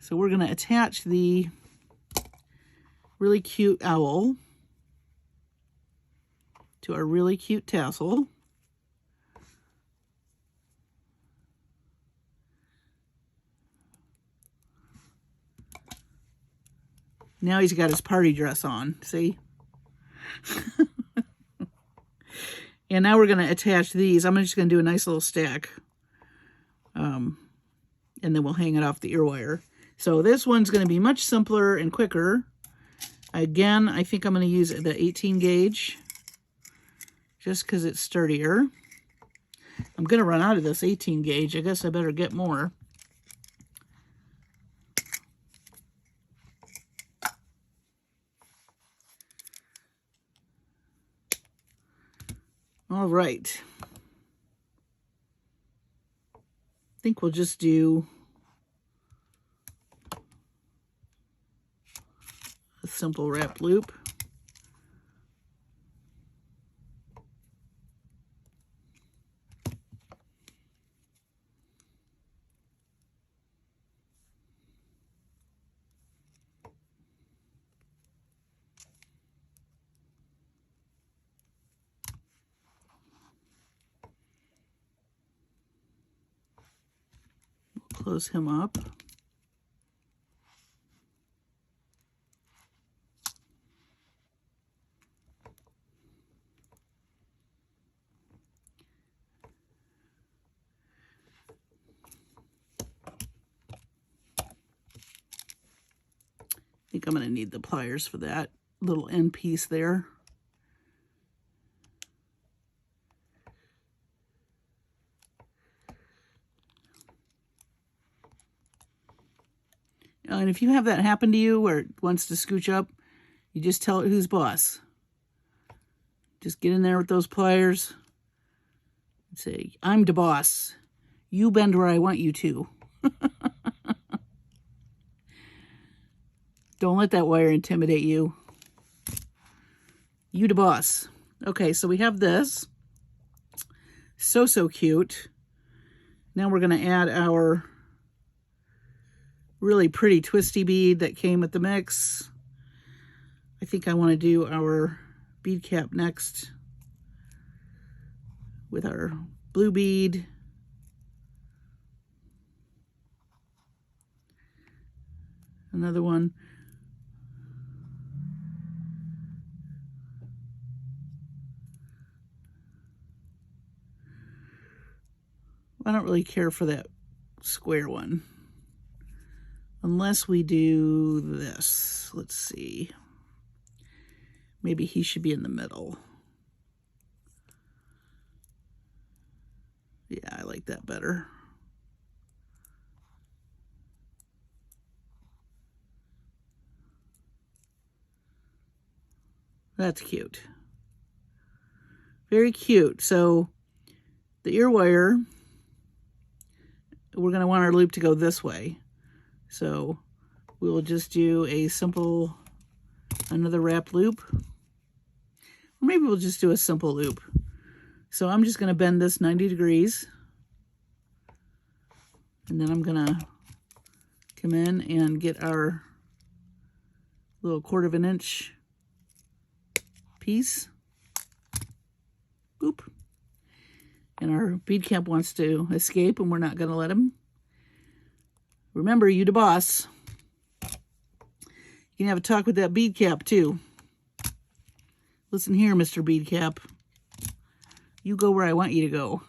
So we're going to attach the really cute owl to our really cute tassel. Now he's got his party dress on, see? And now we're going to attach these. I'm just going to do a nice little stack. and then we'll hang it off the ear wire. So this one's going to be much simpler and quicker. Again, I think I'm going to use the 18 gauge just because it's sturdier. I'm going to run out of this 18 gauge. I guess I better get more. All right. I think we'll just do a simple wrap loop. Close him up. I think I'm going to need the pliers for that little end piece there. And if you have that happen to you where it wants to scooch up, you just tell it who's boss. Just get in there with those pliers and say, I'm the boss. You bend where I want you to. Don't let that wire intimidate you. You the boss. Okay, so we have this. So cute. Now we're going to add our really pretty twisty bead that came with the mix. I think I want to do our bead cap next with our blue bead. Another one. I don't really care for that square one. Unless we do this. Let's see. Maybe he should be in the middle. Yeah, I like that better. That's cute. Very cute. So the ear wire, we're going to want our loop to go this way. So we will just do a simple, another wrap loop. Or maybe we'll just do a simple loop. So I'm just going to bend this 90 degrees. And then I'm going to come in and get our little 1/4 inch piece. Boop. And our bead cap wants to escape, and we're not going to let him. Remember, you the boss. You can have a talk with that bead cap, too. Listen here, Mr. Bead Cap. You go where I want you to go.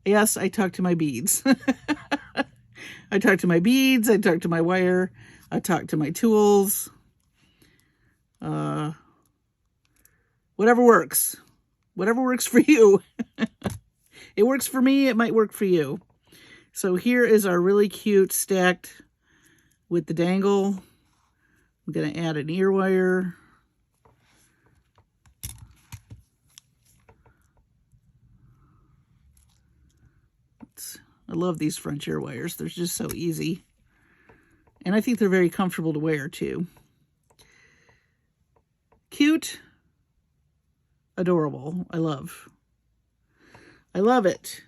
Yes, I talk to my beads. I talk to my beads. I talk to my wire. I talk to my tools. Whatever works. Whatever works for you. It works for me. It might work for you. So here is our really cute stacked with the dangle. I'm going to add an ear wire. I love these French ear wires. They're just so easy. And I think they're very comfortable to wear too. Cute. Adorable. I love it.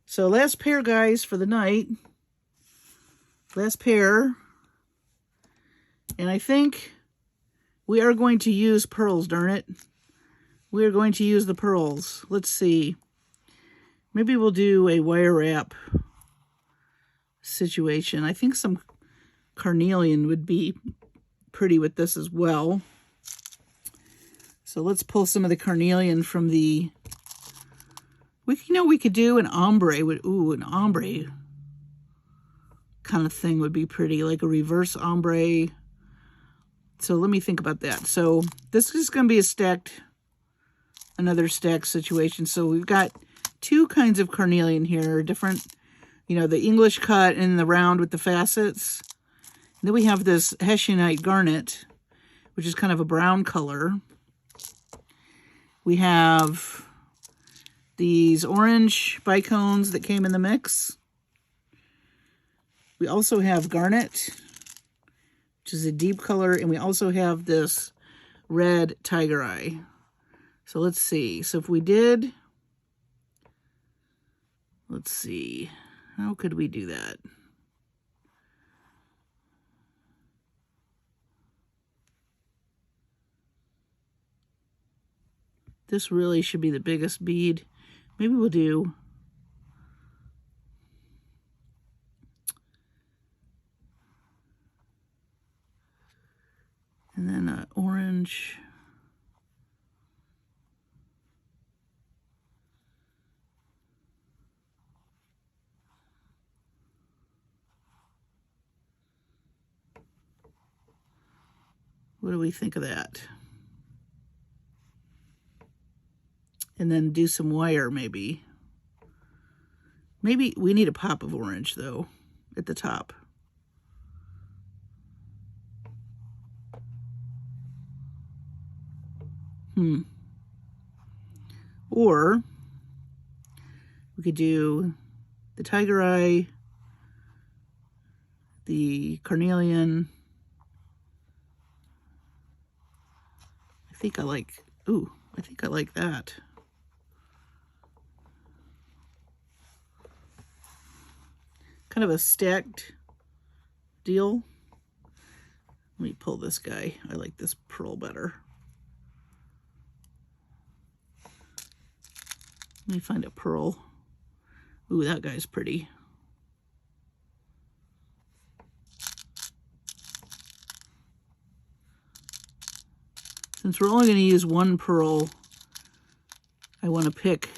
So last pair, guys, for the night. Last pair. And I think we are going to use pearls, darn it. We are going to use the pearls. Let's see. Maybe we'll do a wire wrap situation. I think some carnelian would be pretty with this as well. So let's pull some of the carnelian from the We could do an ombre. Ooh, an ombre kind of thing would be pretty, like a reverse ombre. So let me think about that. So this is going to be another stacked situation. So we've got two kinds of carnelian here, different, the English cut and the round with the facets. And then we have this Hessianite garnet, which is kind of a brown color. We have these orange bicones that came in the mix. We also have garnet, which is a deep color, and we also have this red tiger eye. So let's see. So if we did, let's see, how could we do that? This really should be the biggest bead. Maybe we'll do and then an orange. What do we think of that? And then do some wire, maybe. Maybe we need a pop of orange, though, at the top. Or we could do the tiger eye, the carnelian. I think I like that. Kind of a stacked deal. Let me pull this guy. I like this pearl better. Let me find a pearl. Ooh, that guy's pretty. Since we're only going to use one pearl, I want to pick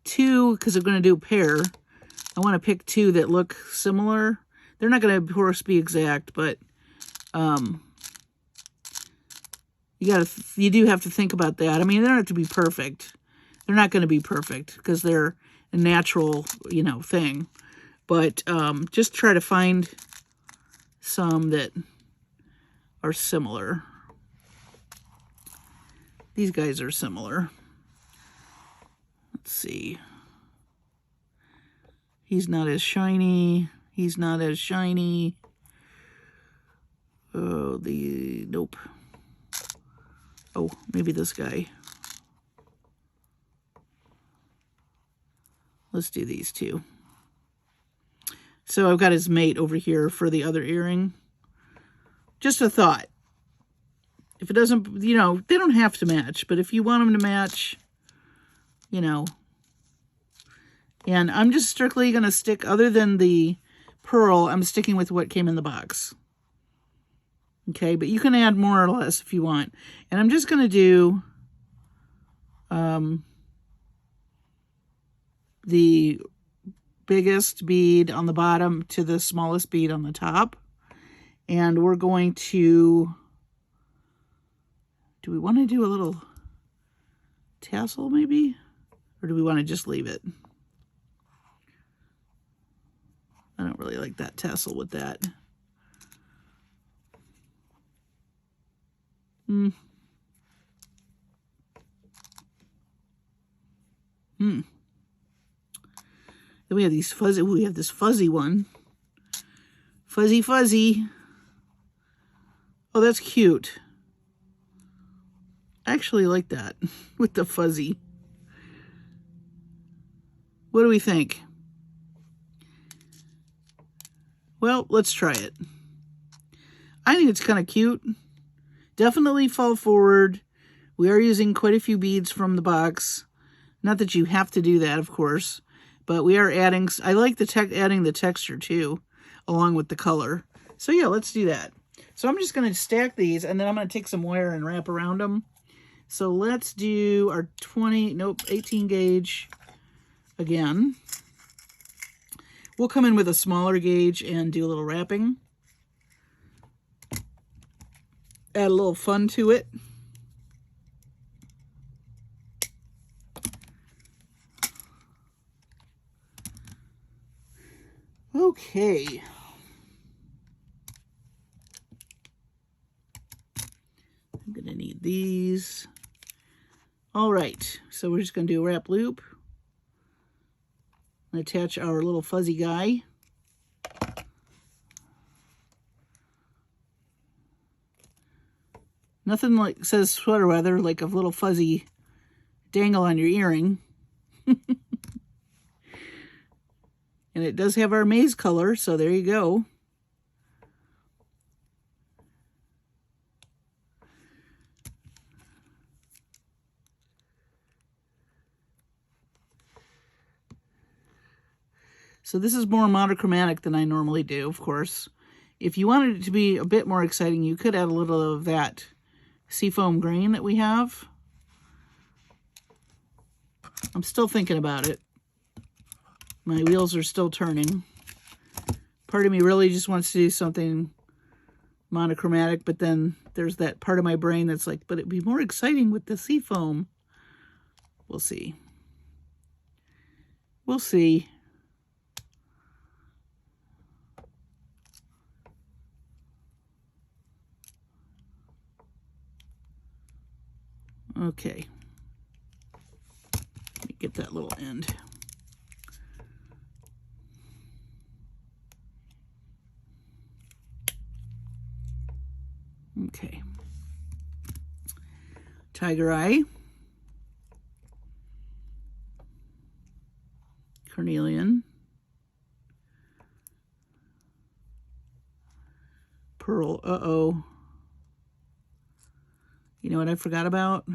two, because I'm going to do a pair. I want to pick two that look similar. They're not going to, of course, be exact, but you do have to think about that. I mean, they don't have to be perfect. They're not going to be perfect because they're a natural, thing. But just try to find some that are similar. These guys are similar. Let's see. He's not as shiny. He's not as shiny. Oh, nope. Oh, maybe this guy. Let's do these two. So I've got his mate over here for the other earring. Just a thought. If it doesn't, they don't have to match, but if you want them to match, and I'm just strictly going to stick, other than the pearl, I'm sticking with what came in the box. Okay, but you can add more or less if you want. And I'm just going to do the biggest bead on the bottom to the smallest bead on the top. And we're going to, do we want to do a little tassel maybe? Or do we want to just leave it? I don't really like that tassel with that. Then we have these fuzzy, we have this fuzzy one. Fuzzy, fuzzy. Oh, that's cute. I actually like that with the fuzzy. What do we think? Well, let's try it. I think it's kind of cute. Definitely fall forward. We are using quite a few beads from the box. Not that you have to do that, of course, but we are adding, I like adding the texture too, along with the color. So yeah, let's do that. So I'm just going to stack these, and then I'm going to take some wire and wrap around them. So let's do our 18 gauge again. We'll come in with a smaller gauge and do a little wrapping. Add a little fun to it. Okay. I'm going to need these. All right, so we're just going to do a wrap loop and attach our little fuzzy guy. Nothing like says sweater weather like a little fuzzy dangle on your earring. And it does have our maize color, so there you go. So this is more monochromatic than I normally do, of course. If you wanted it to be a bit more exciting, you could add a little of that seafoam green that we have. I'm still thinking about it. My wheels are still turning. Part of me really just wants to do something monochromatic, but then there's that part of my brain that's like, but it'd be more exciting with the seafoam. We'll see. We'll see. Okay. Let me get that little end. Okay. Tiger eye. Carnelian. Pearl. Uh-oh. You know what I forgot about?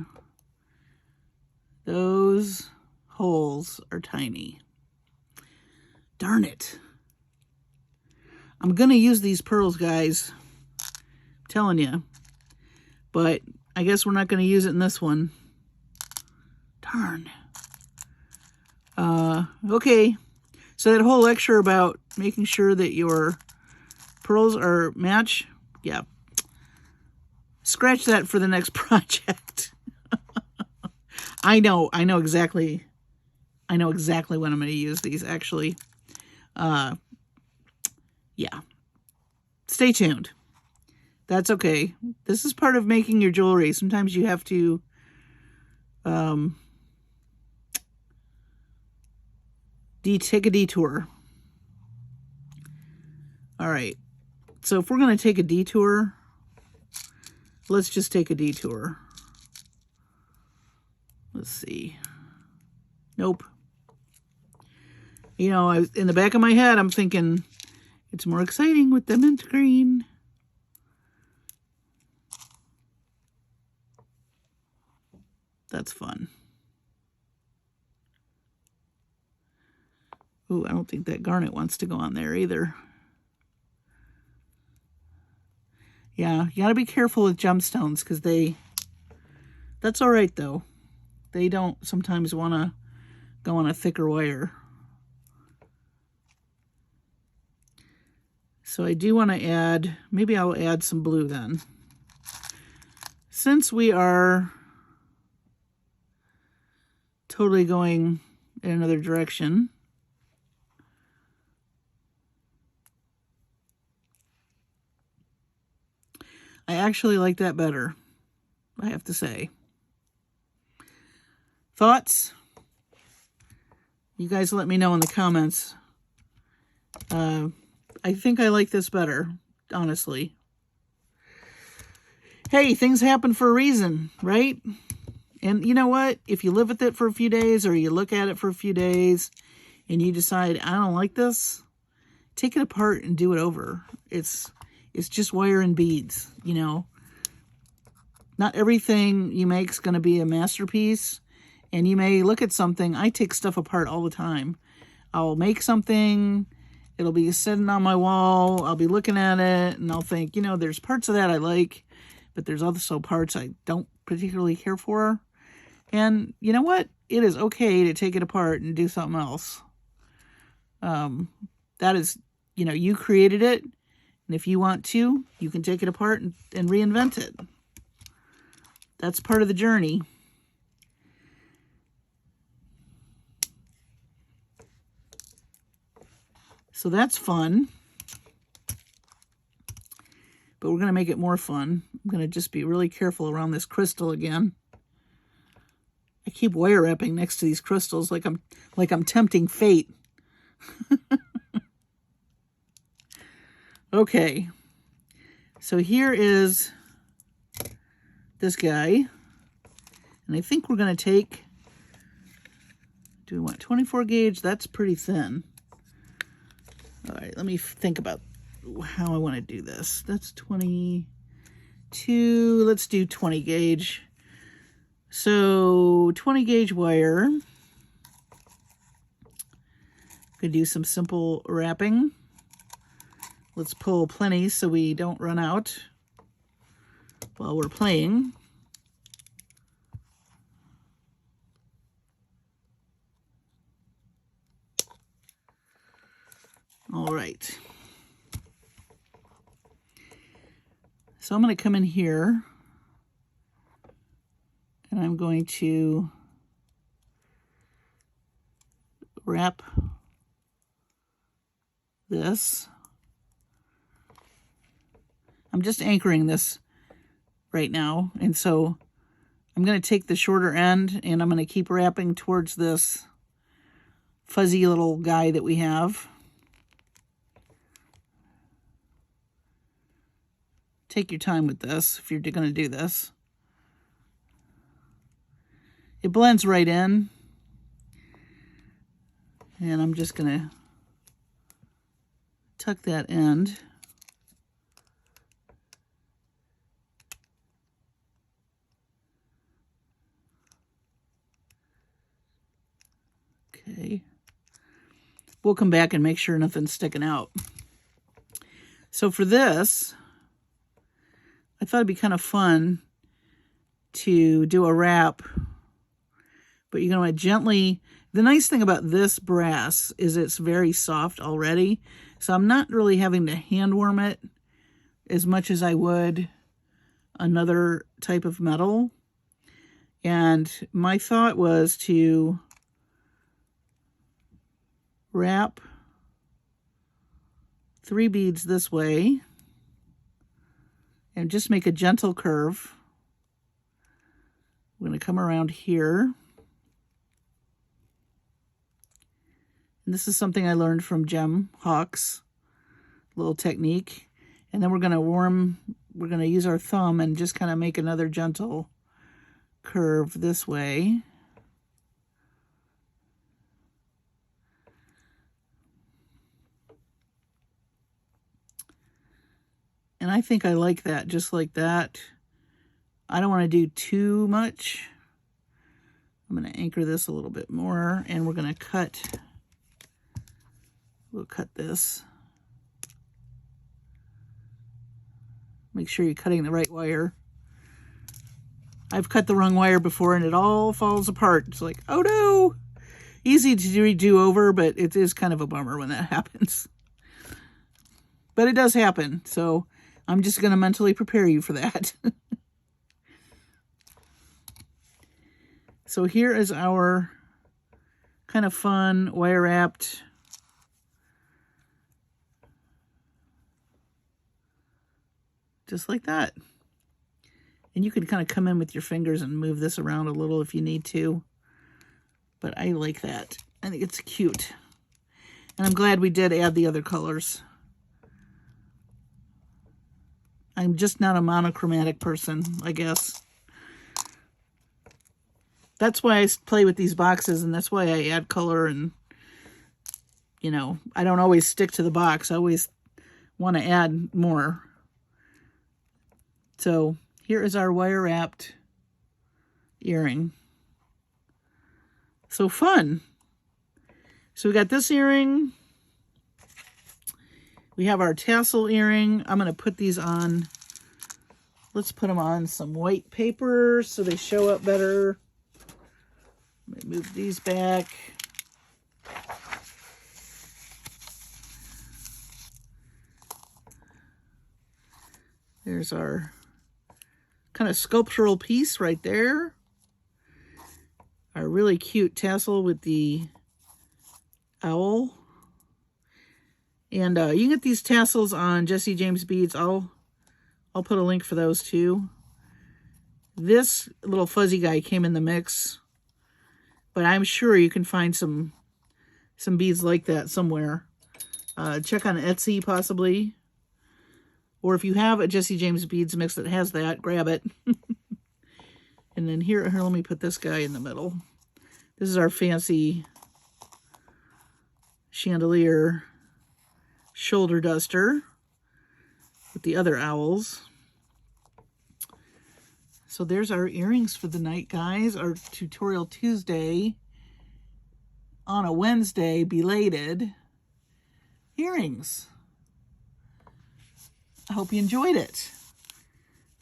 Those holes are tiny. Darn it. I'm going to use these pearls, guys. I'm telling you. But I guess we're not going to use it in this one. Darn. Okay. So that whole lecture about making sure that your pearls are match, yeah. Scratch that for the next project. I know exactly when I'm going to use these, actually. Yeah. Stay tuned. That's okay. This is part of making your jewelry. Sometimes you have to take a detour. All right. So if we're going to take a detour, let's just take a detour. Let's see. Nope. You know, in the back of my head, I'm thinking it's more exciting with the mint green. That's fun. Ooh, I don't think that garnet wants to go on there either. Yeah, you gotta be careful with gemstones because that's all right though. They don't sometimes want to go on a thicker wire. So I do want to add, maybe I'll add some blue then. Since we are totally going in another direction, I actually like that better, I have to say. Thoughts? You guys let me know in the comments. I think I like this better, honestly. Hey, things happen for a reason, right? And you know what? If you live with it for a few days or you look at it for a few days and you decide, I don't like this, take it apart and do it over. It's just wire and beads, you know. Not everything you make is going to be a masterpiece. And you may look at something. I take stuff apart all the time. I'll make something. It'll be sitting on my wall. I'll be looking at it and I'll think, you know, there's parts of that I like, but there's also parts I don't particularly care for. And you know what? It is okay to take it apart and do something else. That is, you know, you created it. And if you want to, you can take it apart and reinvent it. That's part of the journey. So that's fun. But we're going to make it more fun. I'm going to just be really careful around this crystal again. I keep wire wrapping next to these crystals like I'm tempting fate. Okay. So here is this guy. And I think we're going to take, do we want 24 gauge? That's pretty thin. All right, let me think about how I want to do this. That's 22. Let's do 20 gauge. So 20 gauge wire. Could do some simple wrapping. Let's pull plenty so we don't run out while we're playing. All right. So I'm going to come in here and I'm going to wrap this. I'm just anchoring this right now. And so I'm going to take the shorter end and I'm going to keep wrapping towards this fuzzy little guy that we have. Take your time with this if you're going to do this. It blends right in. And I'm just going to tuck that end. Okay. We'll come back and make sure nothing's sticking out. So for this, I thought it'd be kind of fun to do a wrap, but you're going to gently, the nice thing about this brass is it's very soft already, so I'm not really having to hand warm it as much as I would another type of metal. And my thought was to wrap 3 beads this way and just make a gentle curve. I'm going to come around here. And this is something I learned from Gem Hawk's little technique. And then we're going to use our thumb and just kind of make another gentle curve this way. And I think I like that, just like that. I don't want to do too much. I'm going to anchor this a little bit more, and we're going to cut. We'll cut this. Make sure you're cutting the right wire. I've cut the wrong wire before, and it all falls apart. It's like, oh no! Easy to redo over, but it is kind of a bummer when that happens. But it does happen, so I'm just going to mentally prepare you for that. So here is our kind of fun wire wrapped just like that. And you can kind of come in with your fingers and move this around a little if you need to. But I like that. I think it's cute. And I'm glad we did add the other colors. I'm just not a monochromatic person, I guess. That's why I play with these boxes, and that's why I add color, and, you know, I don't always stick to the box. I always want to add more. So here is our wire wrapped earring. So fun. So we got this earring. We have our tassel earring. I'm going to put these on Let's put them on some white paper so they show up better. Let me move these back. There's our kind of sculptural piece right there. Our really cute tassel with the owl. And you can get these tassels on Jesse James Beads. I'll put a link for those too. This little fuzzy guy came in the mix, but I'm sure you can find some beads like that somewhere. Check on Etsy possibly. Or if you have a Jesse James Beads mix that has that, grab it. And then here, let me put this guy in the middle. This is our fancy chandelier shoulder duster with the other owls. So there's our earrings for the night, guys. Our tutorial Tuesday on a Wednesday, belated earrings. I hope you enjoyed it.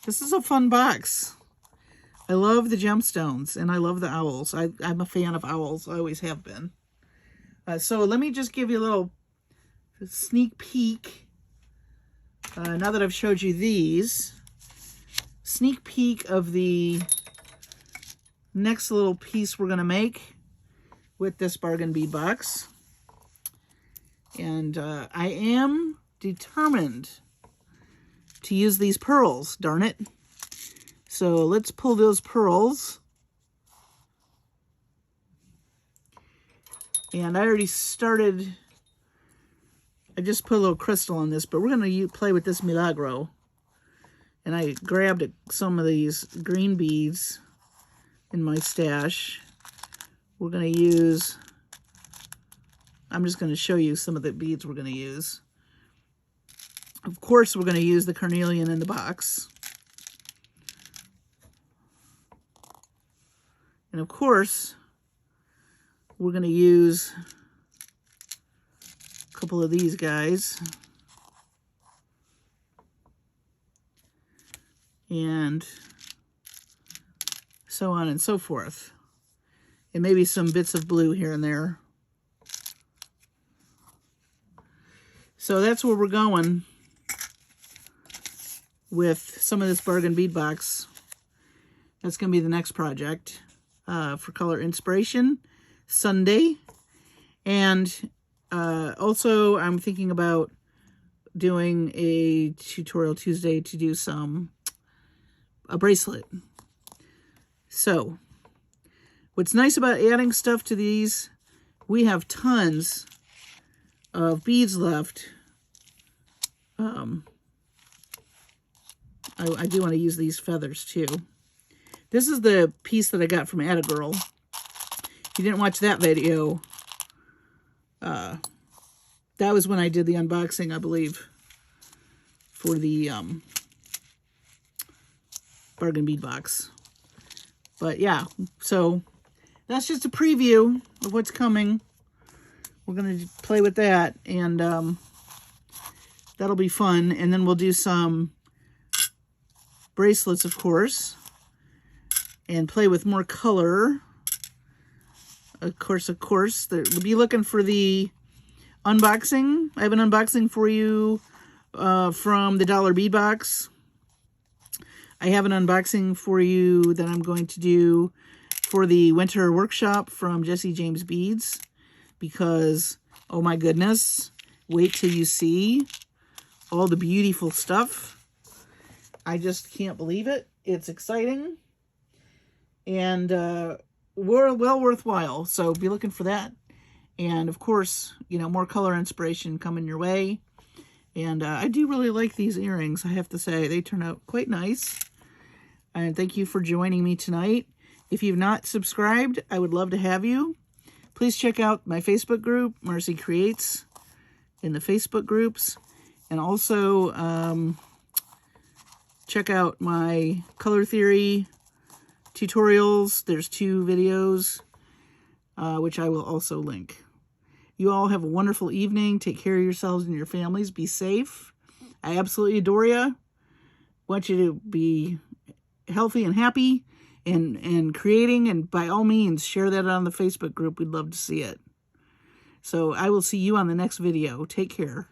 This is a fun box. I love the gemstones and I love the owls. I'm a fan of owls. I always have been. So let me just give you a little sneak peek. Now that I've showed you these, sneak peek of the next little piece we're going to make with this bargain bead box. And I am determined to use these pearls, darn it. So let's pull those pearls. And I already started, I just put a little crystal on this, but we're going to play with this Milagro. And I grabbed some of these green beads in my stash. We're going to use, I'm just going to show you some of the beads we're going to use. Of course, we're going to use the carnelian in the box. And of course, we're going to use a couple of these guys. And so on and so forth. And maybe some bits of blue here and there. So that's where we're going with some of this bargain bead box. That's going to be the next project for color inspiration Sunday. And also I'm thinking about doing a tutorial Tuesday to do a bracelet. So what's nice about adding stuff to these, we have tons of beads left. I do want to use these feathers too. This is the piece that I got from Attagirl. If you didn't watch that video, that was when I did the unboxing, I believe, for the bargain bead box. But yeah, so that's just a preview of what's coming. We're going to play with that, and that'll be fun. And then we'll do some bracelets, of course, and play with more color. Of course, we'll be looking for the unboxing. I have an unboxing for you from the Dollar Bead Box. I have an unboxing for you that I'm going to do for the winter workshop from Jesse James Beads, because, oh my goodness, wait till you see all the beautiful stuff. I just can't believe it. It's exciting and well worthwhile. So be looking for that. And of course, you know, more color inspiration coming your way. And I do really like these earrings, I have to say. They turn out quite nice. And thank you for joining me tonight. If you've not subscribed, I would love to have you. Please check out my Facebook group, Marcie Creates, in the Facebook groups. And also check out my color theory tutorials. There's 2 videos, which I will also link. You all have a wonderful evening. Take care of yourselves and your families. Be safe. I absolutely adore you. want you to be healthy and happy and creating, and by all means, share that on the Facebook group. We'd love to see it. So I will see you on the next video. Take care.